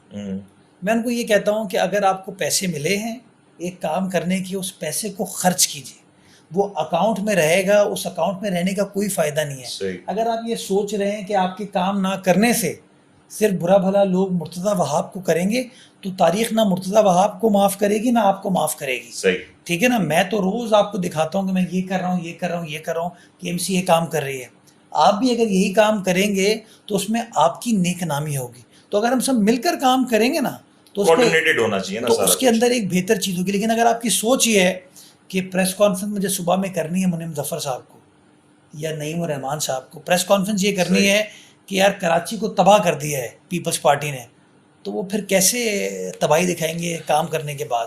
میں ان کو یہ کہتا ہوں کہ اگر آپ کو پیسے ملے ہیں ایک کام کرنے کی, اس پیسے کو خرچ کیجیے, وہ اکاؤنٹ میں رہے گا, اس اکاؤنٹ میں رہنے کا کوئی فائدہ نہیں ہے. اگر آپ یہ سوچ رہے ہیں کہ آپ کے کام نہ کرنے سے صرف برا بھلا لوگ مرتضیٰ وہاب کو کریں گے, تو تاریخ نہ مرتضیٰ وہاب کو معاف کرے گی نہ آپ کو معاف کرے گی. ٹھیک ہے نا, میں تو روز آپ کو دکھاتا ہوں کہ میں یہ کر رہا ہوں, یہ کر رہا ہوں, یہ کر رہا ہوں, کہ ایم سی یہ کام کر رہی ہے. آپ بھی اگر یہی کام کریں گے تو اس میں آپ کی نیک نامی ہوگی. تو اگر ہم سب مل کر کام کریں گے نا تو ہونا چاہیے نا, تو اس کے اندر ایک بہتر چیز ہوگی. لیکن اگر آپ کی سوچ یہ ہے کہ پریس کانفرنس مجھے صبح میں کرنی ہے منعم ظفر صاحب کو یا نعیم الرحمان صاحب کو, پریس کانفرنس یہ کرنی ہے کہ یار کراچی کو تباہ کر دیا ہے پیپلز پارٹی نے, تو وہ پھر کیسے تباہی دکھائیں گے کام کرنے کے بعد.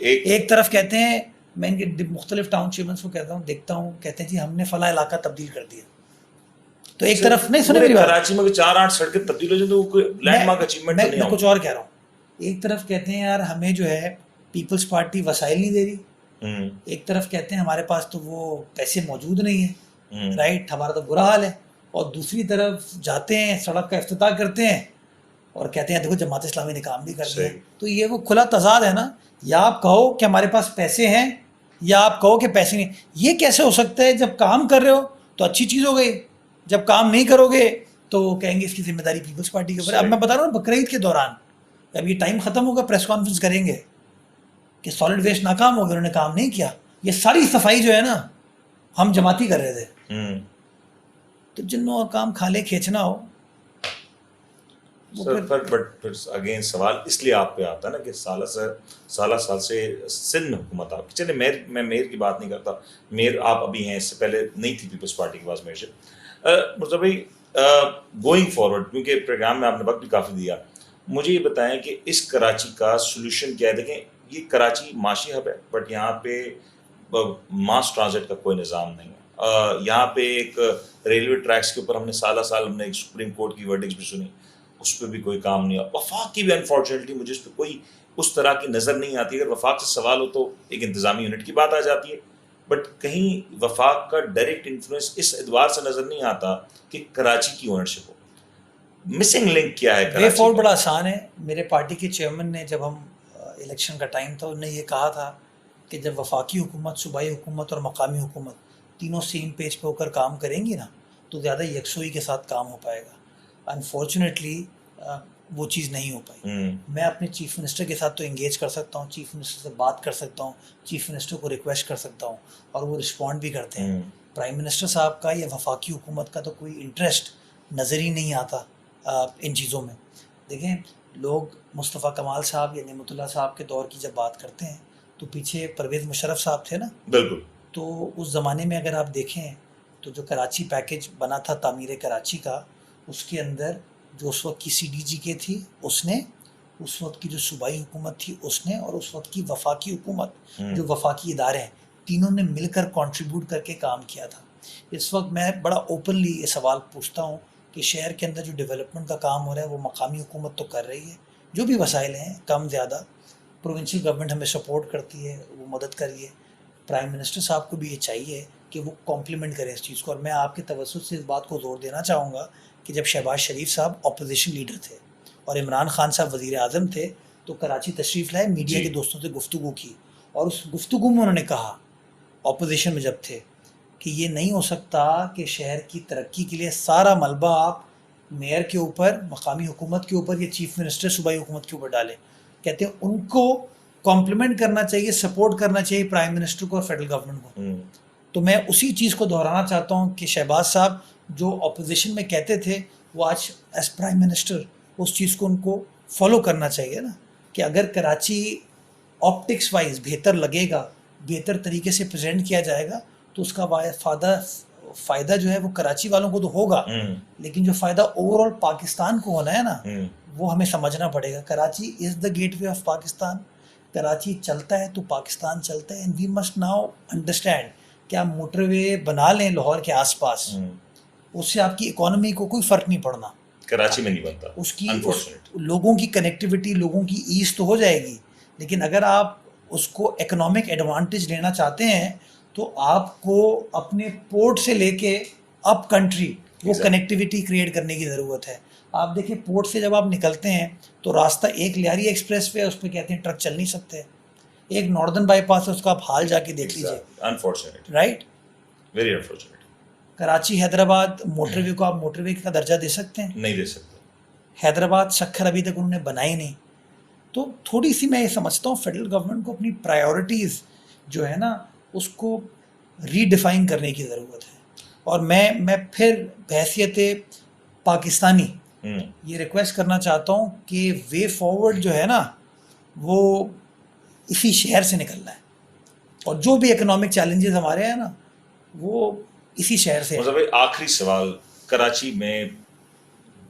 ایک طرف کہتے ہیں, میں ان کے مختلف ٹاؤن چیئرمینس کو کہتا ہوں, دیکھتا ہوں, کہتے ہیں جی ہم نے فلاں علاقہ تبدیل کر دیا. تو ایک طرف نہیں سنے میری بات, کراچی میں 4-8 سڑکیں تبدیل ہو جائیں تو کوئی لینڈ مارک اچیومنٹ نہیں. میں کچھ اور کہہ رہا ہوں. ایک طرف کہتے ہیں یار ہمیں جو ہے پیپلز پارٹی وسائل نہیں دے رہی, ایک طرف کہتے ہیں ہمارے پاس تو وہ پیسے موجود نہیں ہیں، رائٹ، ہمارا تو برا حال ہے، اور دوسری طرف جاتے ہیں سڑک کا افتتاح کرتے ہیں اور کہتے ہیں دیکھو جماعت اسلامی نے کام بھی کر دیا. تو یہ وہ کھلا تضاد ہے نا، یا آپ کہو کہ ہمارے پاس پیسے ہیں یا آپ کہو کہ پیسے نہیں. یہ کیسے ہو سکتا ہے؟ جب کام کر رہے ہو تو اچھی چیز ہو گئی، جب کام نہیں کرو گے تو کہیں گے اس کی ذمہ داری پیپلز پارٹی کے اوپر. اب میں بتا رہا ہوں بقرعید کے دوران اب یہ ٹائم ختم ہوگا، پریس کانفرنس کریں گے کہ سالڈ ویسٹ ناکام ہو گیا، انہوں نے کام نہیں کیا. یہ ساری صفائی جو ہے نا ہم جماعتی کر رہے تھے. تو جنوں اور کام کھالے کھینچنا ہو. بٹ اگین سوال اس لیے آپ پہ آتا ہے نا کہ سالہ سال سے سندھ حکومت آپ کی، چلے میں میئر کی بات نہیں کرتا، میئر آپ ابھی ہیں، اس سے پہلے نہیں تھی پیپلز پارٹی کے پاس میئرشپ. مرزا بھائی گوئنگ فارورڈ، کیونکہ پروگرام میں آپ نے وقت بھی کافی دیا، مجھے یہ بتائیں کہ اس کراچی کا سولوشن کیا ہے؟ دیکھیں یہ کراچی معاشی ہب ہے، بٹ یہاں پہ ماس ٹرانزٹ کا کوئی نظام نہیں ہے. یہاں پہ ایک ریلوے ٹریکس کے اوپر ہم نے سال ہم نے ایک سپریم کورٹ کی ورڈکٹس بھی سنی، اس پہ بھی کوئی کام نہیں ہوا. وفاق کی بھی انفارچونیٹلی مجھے اس پہ کوئی اس طرح کی نظر نہیں آتی. اگر وفاق سے سوال ہو تو ایک انتظامی یونٹ کی بات آ جاتی ہے، بٹ کہیں وفاق کا ڈائریکٹ انفلوئنس اس ادوار سے نظر نہیں آتا کہ کراچی کی اونرشپ ہو. مسنگ لنک کیا ہے؟ وے فارورڈ بڑا آسان ہے. میرے پارٹی کے چیئرمین نے جب ہم الیکشن کا ٹائم تھا، انہوں نے یہ کہا تھا کہ جب وفاقی حکومت، صوبائی حکومت اور مقامی حکومت تینوں سیم پیج پہ ہو کر کام کریں گی نا تو زیادہ یکسوئی کے ساتھ کام ہو پائے گا. انفارچونیٹلی وہ چیز نہیں ہو پائی. میں اپنے چیف منسٹر کے ساتھ تو انگیج کر سکتا ہوں، چیف منسٹر سے بات کر سکتا ہوں، چیف منسٹر کو ریکویسٹ کر سکتا ہوں اور وہ رسپونڈ بھی کرتے ہیں. پرائم منسٹر صاحب کا یا وفاقی حکومت کا تو کوئی انٹرسٹ نظر ہی نہیں آتا ان چیزوں میں. دیکھیں لوگ مصطفیٰ کمال صاحب یا نعمت اللہ صاحب کے دور کی جب بات کرتے ہیں تو پیچھے پرویز مشرف صاحب تھے نا. بالکل. تو اس زمانے میں اگر آپ دیکھیں تو جو کراچی پیکیج بنا تھا تعمیر کراچی کا، اس کے اندر جو اس وقت کی سی ڈی جی کے تھی اس نے، اس وقت کی جو صوبائی حکومت تھی اس نے، اور اس وقت کی وفاقی حکومت جو وفاقی ادارے ہیں، تینوں نے مل کر کنٹریبیوٹ کر کے کام کیا تھا. اس وقت میں بڑا اوپنلی یہ سوال پوچھتا ہوں کہ شہر کے اندر جو ڈیولپمنٹ کا کام ہو رہا ہے وہ مقامی حکومت تو کر رہی ہے، جو بھی وسائل ہیں کم زیادہ، پروونشل گورنمنٹ ہمیں سپورٹ کرتی ہے، وہ مدد کریے. پرائم منسٹر صاحب کو بھی یہ چاہیے کہ وہ کمپلیمنٹ کریں اس چیز کو. اور میں آپ کے توسط سے اس بات کو زور دینا چاہوں گا کہ جب شہباز شریف صاحب اپوزیشن لیڈر تھے اور عمران خان صاحب وزیر اعظم تھے تو کراچی تشریف لائے، میڈیا کے دوستوں سے گفتگو کی، اور اس گفتگو میں انہوں نے کہا اپوزیشن میں جب تھے کہ یہ نہیں ہو سکتا کہ شہر کی ترقی کے لیے سارا ملبہ آپ میئر کے اوپر، مقامی حکومت کے اوپر یا چیف منسٹر صوبائی حکومت کے اوپر ڈالیں. کہتے ہیں ان کو کمپلیمنٹ کرنا چاہیے، سپورٹ کرنا چاہیے پرائم منسٹر کو اور فیڈرل گورنمنٹ کو. تو میں اسی چیز کو دہرانا چاہتا ہوں کہ شہباز صاحب جو اپوزیشن میں کہتے تھے وہ آج ایز پرائم منسٹر اس چیز کو ان کو فالو کرنا چاہیے نا، کہ اگر کراچی آپٹکس وائز بہتر لگے گا، بہتر طریقے سے پریزنٹ کیا جائے گا تو اس کا فائدہ جو ہے وہ کراچی والوں کو تو ہوگا، لیکن جو فائدہ اوور آل پاکستان کو ہونا ہے نا وہ ہمیں سمجھنا پڑے گا. Karachi is the gateway of Pakistan. Karachi چلتا ہے تو پاکستان چلتا ہے. And we must now understand کہ آپ موٹر وے بنا لیں لاہور کے آس پاس، اس سے آپ کی اکانومی کو کوئی فرق نہیں پڑنا. کراچی میں نہیں بنتا اس کی لوگوں کی کنیکٹیوٹی، لوگوں کی ایز تو ہو جائے گی، لیکن اگر آپ اس کو اکنامک ایڈوانٹیج لینا چاہتے ہیں تو آپ کو اپنے پورٹ سے لے کے اپ کنٹری وہ کنیکٹیوٹی کریٹ کرنے کی ضرورت ہے. آپ دیکھیں پورٹ سے جب آپ نکلتے ہیں تو راستہ ایک لیاری ایکسپریس وے ہے، اس پہ کہتے ہیں ٹرک چل نہیں سکتے. ایک ناردرن بائی پاس ہے، اس کا آپ حال جا کے دیکھ لیجیے. Unfortunate, right, very unfortunate. Karachi Hyderabad motorway کو آپ موٹر وے کا درجہ دے سکتے ہیں؟ نہیں دے سکتے. حیدرآباد سکھر ابھی تک انہوں نے بنائی نہیں. تو تھوڑی سی میں یہ سمجھتا ہوں فیڈرل گورنمنٹ کو اپنی پرائیورٹیز جو ہے نا اس کو ری ڈیفائن کرنے کی ضرورت ہے. اور میں پھر بحیثیت پاکستانی یہ ریکویسٹ کرنا چاہتا ہوں کہ وے فارورڈ جو ہے نا وہ اسی شہر سے نکلنا ہے، اور جو بھی اکنامک چیلنجز ہمارے ہیں نا وہ اسی شہر سے. مطلب آخری سوال، کراچی میں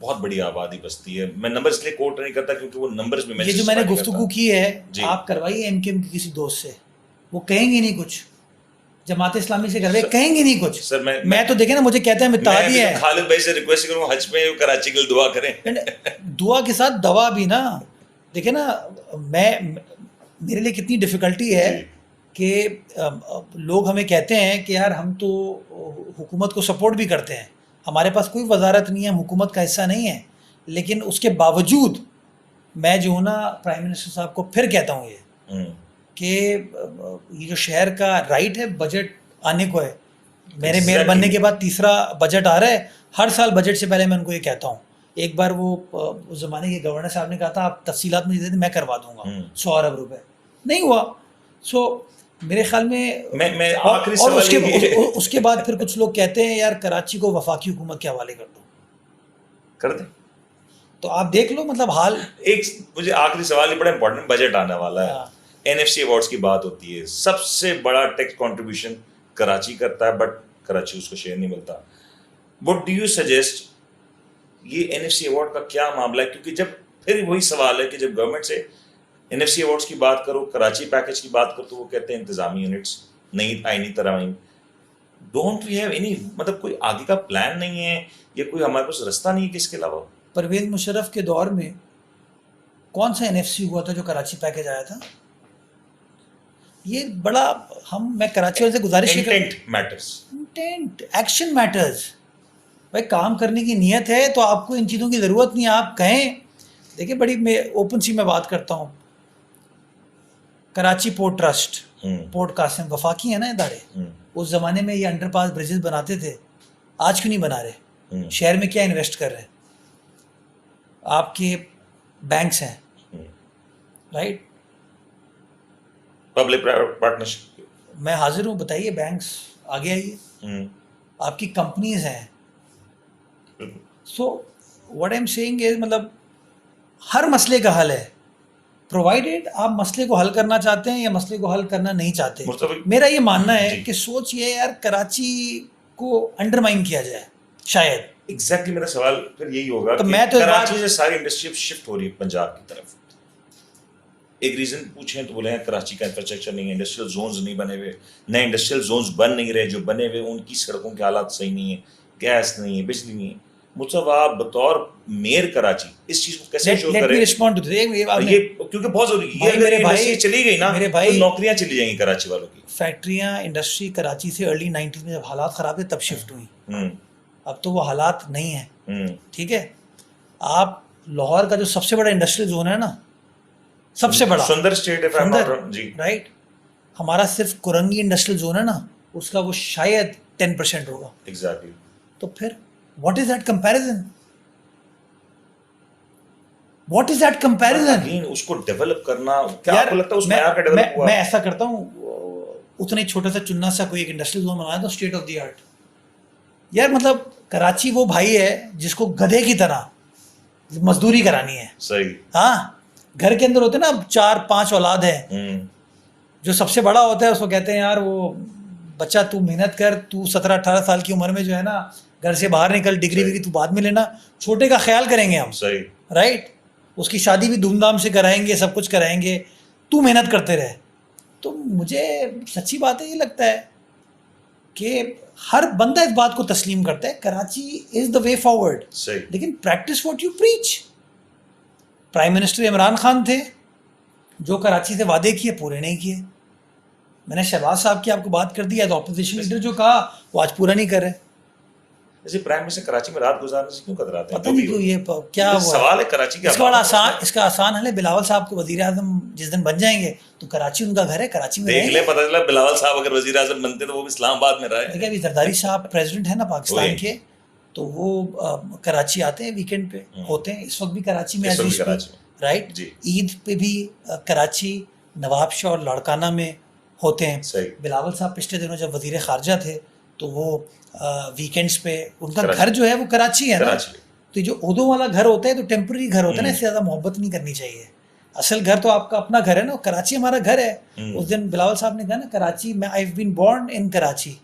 بہت بڑی آبادی بستی ہے، میں نمبر اس لیے کوٹ نہیں کرتا کیونکہ وہ نمبرز میں یہ جو میں نے گفتگو کی ہے آپ کروائیے ایم کے ایم کی کسی دوست سے، وہ کہیں گے نہیں کچھ. جماعت اسلامی سے کروائے، کہیں گے نہیں کچھ. سر میں تو دیکھیں نا مجھے کہتے ہیں متحدی ہے. خالد بھائی سے ریکویسٹ کروں حج میں کراچی کے لیے دعا کریں. دعا کے ساتھ دوا بھی نا. دیکھیں نا میں میرے لیے کتنی ڈیفیکلٹی ہے کہ لوگ ہمیں کہتے ہیں کہ یار ہم تو حکومت کو سپورٹ بھی کرتے ہیں, ہمارے پاس کوئی وزارت نہیں ہے, ہم حکومت کا حصہ نہیں ہے, لیکن اس کے باوجود میں جو ہوں نا پرائم منسٹر صاحب کو پھر کہتا ہوں یہ کہ یہ جو شہر کا رائٹ ہے بجٹ آنے کو ہے, میرے میئر بننے کے بعد تیسرا بجٹ آ رہا ہے, ہر سال بجٹ سے پہلے میں ان کو یہ کہتا ہوں. ایک بار وہ اس زمانے کے گورنر صاحب نے کہا تھا آپ تفصیلات مجھے دے دیں میں کروا دوں گا 100 ارب روپے, نہیں ہوا. سو میرے خیال میں اور اس کے بعد پھر کچھ لوگ کہتے ہیں یار کراچی کو وفاقی حکومت کے حوالے کر دو, کر دیں. تو آپ دیکھ لو مطلب حال. ایک مجھے آخری سوال یہ بڑا امپورٹنٹ, بجٹ آنے والا ہے, NFC ایوارڈس کی بات ہوتی ہے, سب سے بڑا ٹیکس کنٹریبیوشن کراچی کرتا ہے, بٹ کراچی اس کو شیئر نہیں ملتا. وٹ ڈو یو سجیسٹ یہ NFC ایوارڈ کا کیا معاملہ ہے؟ کیونکہ جب پھر وہی سوال ہے کہ جب گورنمنٹ سے NFC ایوارڈس کی بات کرو, کراچی پیکج کی بات کرو, تو وہ کہتے ہیں انتظامی یونٹس نہیں, آئینی ترامیم. ڈونٹ وی ہیو اینی, مطلب کوئی آگے کا پلان نہیں ہے یا کوئی ہمارے پاس رستہ نہیں ہے کہ اس کے علاوہ؟ پرویز مشرف کے دور میں کون سا NFC ہوا تھا جو کراچی پیکج آیا تھا؟ یہ بڑا میں کراچی والے سے گزارش انٹینٹ ایکشن میٹرز. بھائی کام کرنے کی نیت ہے تو آپ کو ان چیزوں کی ضرورت نہیں ہے, آپ کہیں. دیکھیں بڑی میں اوپن سی میں بات کرتا ہوں, Karachi port trust, port Qasim, وفاقی ہے نا ادارے, اس زمانے میں یہ انڈر پاس بریجز بناتے تھے, آج کیوں نہیں بنا رہے؟ شہر میں کیا انویسٹ کر رہے ہیں؟ آپ کے بینکس ہیں, رائٹ, پبلک پرائیویٹ پارٹنرشپ. میں حاضر ہوں, بتائیے بینکس آگے آئیے, آپ کی کمپنیز ہیں. So what I am seeing is مطلب ہر مسئلے کا حل ہے, پرووائڈیڈ آپ مسئلے کو حل کرنا چاہتے ہیں یا مسئلے کو حل کرنا نہیں چاہتے. میرا یہ ماننا ہے کہ سوچ یہ یار کراچی کو انڈرمائن کیا جائے شاید. ایگزیکٹلی میرا سوال پھر یہی ہوگا کہ کراچی سے ساری انڈسٹری شفٹ ہو رہی ہے پنجاب کی طرف. ایک ریزن پوچھیں تو بولے ہیں کراچی کا انفراسٹرکچر نہیں ہے, انڈسٹریل زونز نہیں بنے ہوئے, نئے انڈسٹریل زونز بن نہیں رہے, جو بنے ہوئے ان کی سڑکوں کے حالات صحیح نہیں ہیں, گیس نہیں ہے, بجلی نہیں ہے. مصطفیٰ آپ بطور میئر کراچی اس چیز کو کیسے شو کریں؟ کیونکہ بہت ضروری ہے, اگر انڈسٹری چلی گئی نا تو نوکریاں چلی جائیں گی کراچی والوں کی. فیکٹریاں انڈسٹری کراچی سے ارلی 90s میں جب حالات خراب تھے تب شفٹ ہوئی, اب تو وہ حالات نہیں ہیں. ٹھیک ہے, آپ لاہور کا جو سب سے بڑا انڈسٹریل زون ہے نا, سب سے بڑا سندر اسٹیٹ ہے جی, رائٹ, ہمارا صرف کرنگی انڈسٹریل زون ہے نا, اس کا وہ شاید 10% ہوگا. ایگزیکٹلی. تو پھر what is that comparison? What is that comparison? اس کو ڈیولپ کرنا کیا آپ کو لگتا ہے اس معیار کا ڈیولپ ہوا؟ میں ایسا کرتا ہوں, اتنا ہی چھوٹا سا چننا سا کوئی ایک انڈسٹریل زون بنایا تو اسٹیٹ آف دی آرٹ. یار مطلب کراچی وہ بھائی ہے جس کو گدھے کی طرح مزدوری کرانی ہے. صحیح. ہاں, گھر کے اندر ہوتے نا 4-5 اولاد ہیں, جو سب سے بڑا ہوتا ہے اس کو کہتے ہیں یار وہ بچہ تو محنت کر, تو 17-18 سال کی عمر میں جو ہے نا گھر سے باہر نکل, ڈگری وگری تو بعد میں لینا, چھوٹے کا خیال کریں گے ہم. صحیح, رائٹ, اس کی شادی بھی دھوم دھام سے کرائیں گے, سب کچھ کرائیں گے, تو محنت کرتے رہے. تو مجھے سچی بات ہے یہ لگتا ہے کہ ہر بندہ اس بات کو تسلیم کرتا ہے Karachi is the way forward, لیکن practice what you preach. Prime minister Imran Khan تھے جو کراچی سے وعدے کیے پورے نہیں کیے. میں نے شہباز صاحب کی آپ کو بات کر دی, ایز اپوزیشن لیڈر جو کہا وہ آج پورا نہیں کر رہے. جیسے پرائم منسٹر کراچی میں رات گزارنے سے کیوں کتراتے ہیں؟ پتہ نہیں کیوں, یہ کیا ہوا سوال ہے کراچی کا. اس کا آسان حل ہے, بلاول صاحب کو وزیر اعظم جس دن بن جائیں گے تو کراچی ان کا گھر ہے, کراچی میں دیکھ لیں, پتہ چلا بلاول صاحب اگر وزیر اعظم بنتے تو وہ اسلام آباد میں رہے. دیکھیں ابھی زرداری صاحب پریزیڈنٹ ہے نا پاکستان کے, تو وہ کراچی آتے ہیں ویکینڈ پہ ہوتے ہیں, اس وقت بھی کراچی میں رائٹ. عید پہ بھی کراچی, نواب شاہ اور لاڑکانہ میں ہوتے ہیں. بلاول صاحب پچھلے دنوں جب وزیر خارجہ تھے تو وہ ویکینڈز پہ ان کا گھر جو ہے وہ کراچی ہے نا. تو جو عہدوں والا گھر ہوتا ہے تو ٹیمپرری گھر ہوتا ہے نا, اس سے زیادہ محبت نہیں کرنی چاہیے. اصل گھر تو آپ کا اپنا گھر ہے نا, کراچی ہمارا گھر ہے. اس دن بلاول صاحب نے کہا نا کراچی میں, I have been born in Karachi,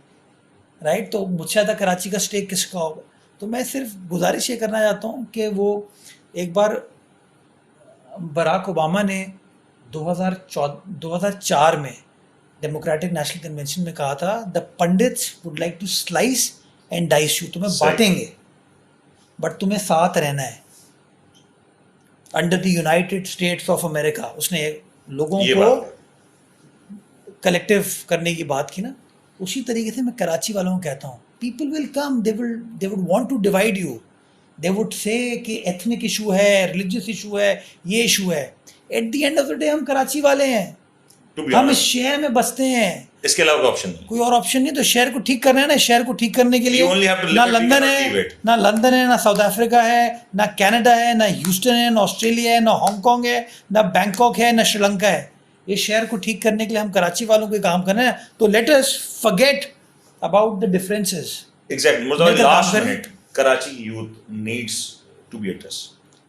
right, تو مجھ سے زیادہ کراچی کا اسٹیک کس کا ہوگا. تو میں صرف گزارش یہ کرنا چاہتا ہوں کہ وہ ایک بار براک اوباما نے 2004 میں ڈیموکریٹک نیشنل کنونشن میں کہا تھا the pundits would like to slice and dice you, تمہیں بانٹیں گے بٹ تمہیں ساتھ رہنا ہے under the United States of America. اس نے لوگوں کو کلیکٹیو کرنے کی بات کی نا, اسی طریقے سے میں کراچی والوں کو کہتا ہوں people will come, they would want to divide you, they would سے کہ ایتھنک ایشو ہے, ریلیجیس ایشو ہے, یہ ایشو ہے. At the end of the day ہم کراچی والے ہیں, ہم اس شہر میں بستے ہیں, اس کے علاوہ آپشن نہیں, کوئی اور آپشن نہیں. تو شہر کو ٹھیک کرنا ہے نا, شہر کو ٹھیک کرنے کے لیے You only have to live نہ it, you لندن cannot ہے, leave it. نہ لندن ہے, نہ ساؤتھ افریقہ ہے, نہ کینیڈا ہے, نہ ہیوسٹن ہے, نہ آسٹریلیا ہے, نہ ہانگ کانگ ہے, نہ بینکاک ہے, نہ سری لنکا ہے. یہ شہر کو ٹھیک کرنے کے لیے ہم کراچی والوں کو کام کرنا ہے. تو let us forget about the differences. Exactly مل کر کام کریں. منٹ Karachi youth needs to be address.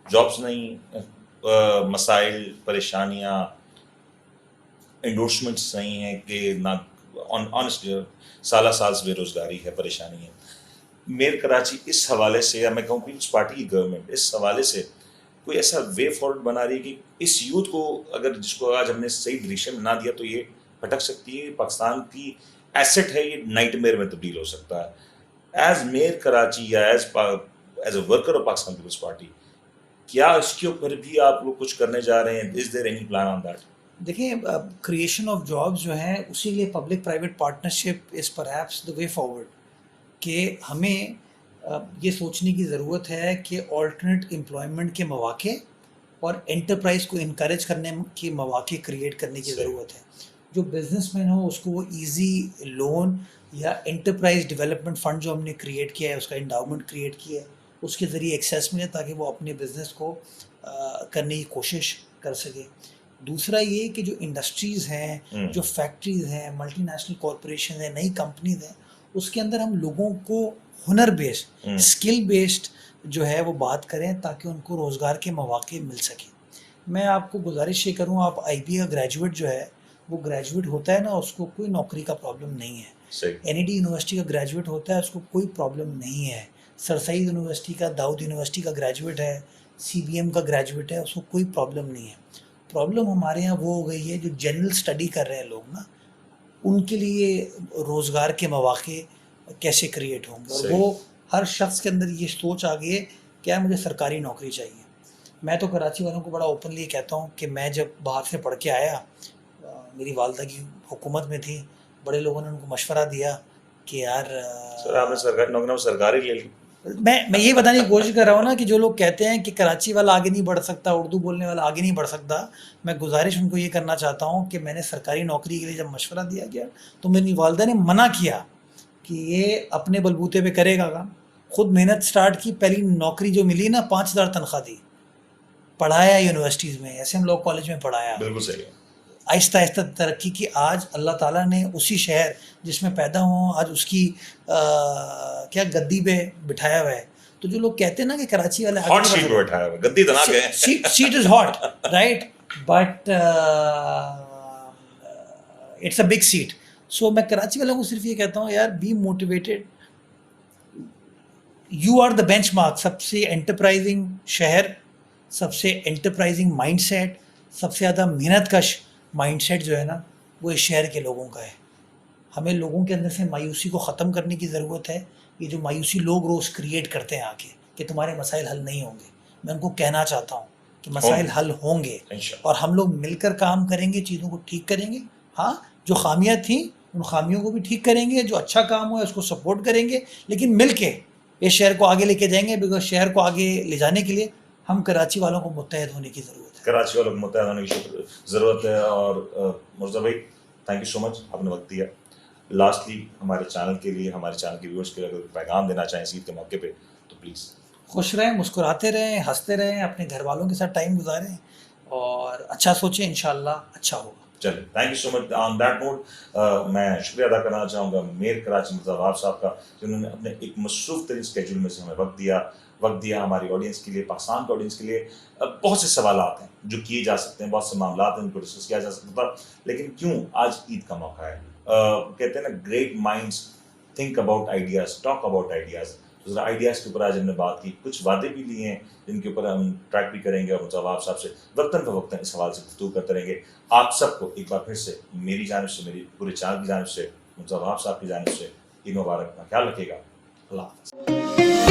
Jobs نہیں, مسائل, پریشانیاں, انڈورسمنٹس نہیں ہیں کہ نہ آنیسٹلی سالہ سال سے بے روزگاری ہے, پریشانی ہے. میر کراچی اس حوالے سے, یا میں کہوں پیپلز پارٹی کی گورنمنٹ اس حوالے سے کوئی ایسا وے فارورڈ بنا رہی ہے کہ اس یوتھ کو اگر جس کو آج ہم نے صحیح ڈریشن میں نہ دیا تو یہ بھٹک سکتی ہے. پاکستان کی ایسٹ ہے, یہ نائٹ میئر میں تبدیل ہو سکتا ہے. ایز میر کراچی یا as a worker of Pakistan Peoples Party, کیا اس کے اوپر بھی آپ لوگ کچھ کرنے جا رہے ہیں؟ Is there any plan on that? دیکھیں کریشن آف جابس جو ہیں اسی لیے public private partnership is perhaps the way forward. کہ ہمیں یہ سوچنے کی ضرورت ہے کہ آلٹرنیٹ امپلائمنٹ کے مواقع اور انٹرپرائز کو انکریج کرنے کے مواقع کریٹ کرنے کی ضرورت ہے. جو بزنس مین ہو اس کو وہ ایزی لون یا انٹرپرائز ڈیولپمنٹ فنڈ جو ہم نے کریٹ کیا ہے, اس کا انڈاؤمنٹ کریٹ کیا ہے, اس کے ذریعے ایکسیس ملے تاکہ وہ اپنے بزنس کو کرنے کی کوشش کر سکے. دوسرا یہ کہ جو انڈسٹریز ہیں, جو فیکٹریز ہیں, ملٹی نیشنل کارپوریشن ہیں, نئی کمپنیز ہیں, اس کے اندر ہم لوگوں کو ہنر بیسڈ, اسکل بیسڈ جو ہے وہ بات کریں تاکہ ان کو روزگار کے مواقع مل سکیں. میں آپ کو گزارش یہ کروں, آپ آئی بی کا گریجویٹ جو ہے وہ گریجویٹ ہوتا ہے نا, اس کو کوئی نوکری کا پرابلم نہیں ہے. این ای ڈی یونیورسٹی کا گریجویٹ ہوتا ہے, اس کو کوئی پرابلم نہیں ہے. سر سید یونیورسٹی کا, داؤد یونیورسٹی کا گریجویٹ ہے, سی بی ایم کا گریجویٹ ہے, اس کو کوئی پرابلم نہیں ہے. پرابلم ہمارے یہاں وہ ہو گئی ہے جو جنرل اسٹڈی کر رہے ہیں لوگ نا, ان کے لیے روزگار کے مواقع کیسے کریٹ ہوں گے. اور وہ ہر شخص کے اندر یہ سوچ آ گئی ہے کہ یار مجھے سرکاری نوکری چاہیے. میں تو کراچی والوں کو بڑا اوپنلی کہتا ہوں کہ میں جب باہر سے پڑھ کے آیا, میری والدہ کی حکومت میں تھی, بڑے لوگوں نے ان کو مشورہ دیا کہ یار سر آپ نے سرکاری نوکری سرکاری لے لی. میں یہ بتانے کی کوشش کر رہا ہوں نا کہ جو لوگ کہتے ہیں کہ کراچی والا آگے نہیں بڑھ سکتا, اردو بولنے والا آگے نہیں بڑھ سکتا, میں گزارش ان کو یہ کرنا چاہتا ہوں کہ میں نے سرکاری نوکری کے لیے جب مشورہ دیا گیا تو میری والدہ نے منع کیا کہ یہ اپنے بلبوتے پہ کرے گا کام. خود محنت سٹارٹ کی, پہلی نوکری جو ملی نا 5,000 تنخواہ دی, پڑھایا یونیورسٹیز میں, ایسے ہم لوگ کالج میں پڑھایا, بالکل صحیح. آہستہ آہستہ ترقی کی. آج اللہ تعالیٰ نے اسی شہر جس میں پیدا ہوں آج اس کی کیا گدی پہ بٹھایا ہوا ہے. تو جو لوگ کہتے ہیں نا کہ کراچی والے ہاٹ سیٹ پہ بٹھایا ہوا ہے, گدی تو نہ کہیں, seat is hot right, but it's a big seat. So میں کراچی والوں کو صرف یہ کہتا ہوں یار be motivated, you are the benchmark. سب سے انٹرپرائزنگ شہر, سب سے انٹرپرائزنگ مائنڈ سیٹ, سب سے زیادہ محنت کش مائنڈ سیٹ جو ہے نا وہ اس شہر کے لوگوں کا ہے. ہمیں لوگوں کے اندر سے مایوسی کو ختم کرنے کی ضرورت ہے. یہ جو مایوسی لوگ روز کریٹ کرتے ہیں آ کے کہ تمہارے مسائل حل نہیں ہوں گے, میں ان کو کہنا چاہتا ہوں کہ مسائل حل ہوں گے, اور ہم لوگ مل کر کام کریں گے, چیزوں کو ٹھیک کریں گے. ہاں جو خامیاں تھیں ان خامیوں کو بھی ٹھیک کریں گے, جو اچھا کام ہوا ہے اس کو سپورٹ کریں گے, لیکن مل کے اس شہر کو آگے لے کے جائیں گے. بیکاز شہر کو آگے لے جانے کے لیے ہم کراچی والوں کو متحد ہونے کی ضرورت ہے. کراچی والوں کو متحد ہونے کی ضرورت ہے. اور مرزا بھائی تھینک یو سو مچ, آپ نے وقت دیا. لاسٹلی ہمارے چینل کے لیے, ہمارے چینل کے ویورز کے لیے اگر پیغام دینا چاہیں عید کے موقع پہ تو پلیز. خوش رہیں, مسکراتے رہیں, ہنستے رہیں, اپنے گھر والوں کے ساتھ ٹائم گزاریں اور اچھا سوچیں, انشاءاللہ اچھا ہوگا. چلیں, thank you so much. On that note میں شکریہ ادا کرنا چاہوں گا میر کراچی مرزا وہاب صاحب کا, جنہوں نے اپنے ایک مصروف ترین اسکیجول میں سے ہمیں وقت دیا ہماری آڈینس کے لیے, پاکستان کے آڈینس کے لیے. بہت سے سوالات ہیں جو کیے جا سکتے ہیں, بہت سے معاملات ہیں ان کو ڈسکس کیا جا سکتا تھا, لیکن کیوں آج عید کا موقع ہے. کہتے ہیں نا great minds think about ideas, talk about ideas. ذرا آئیڈیاز کے اوپر آج ہم نے بات کی, کچھ وعدے بھی لیے ہیں جن کے اوپر ہم ٹریک بھی کریں گے, اور مرزا وہاب صاحب سے وقتاً فوقتاً اس حوالے سے گفتگو کرتے رہیں گے. آپ سب کو ایک بار پھر سے میری جانب سے, میری پورے چینل کی جانب سے, مرزا وہاب صاحب کی جانب سے عید مبارک کا خیال رکھیے گا. اللہ حافظ.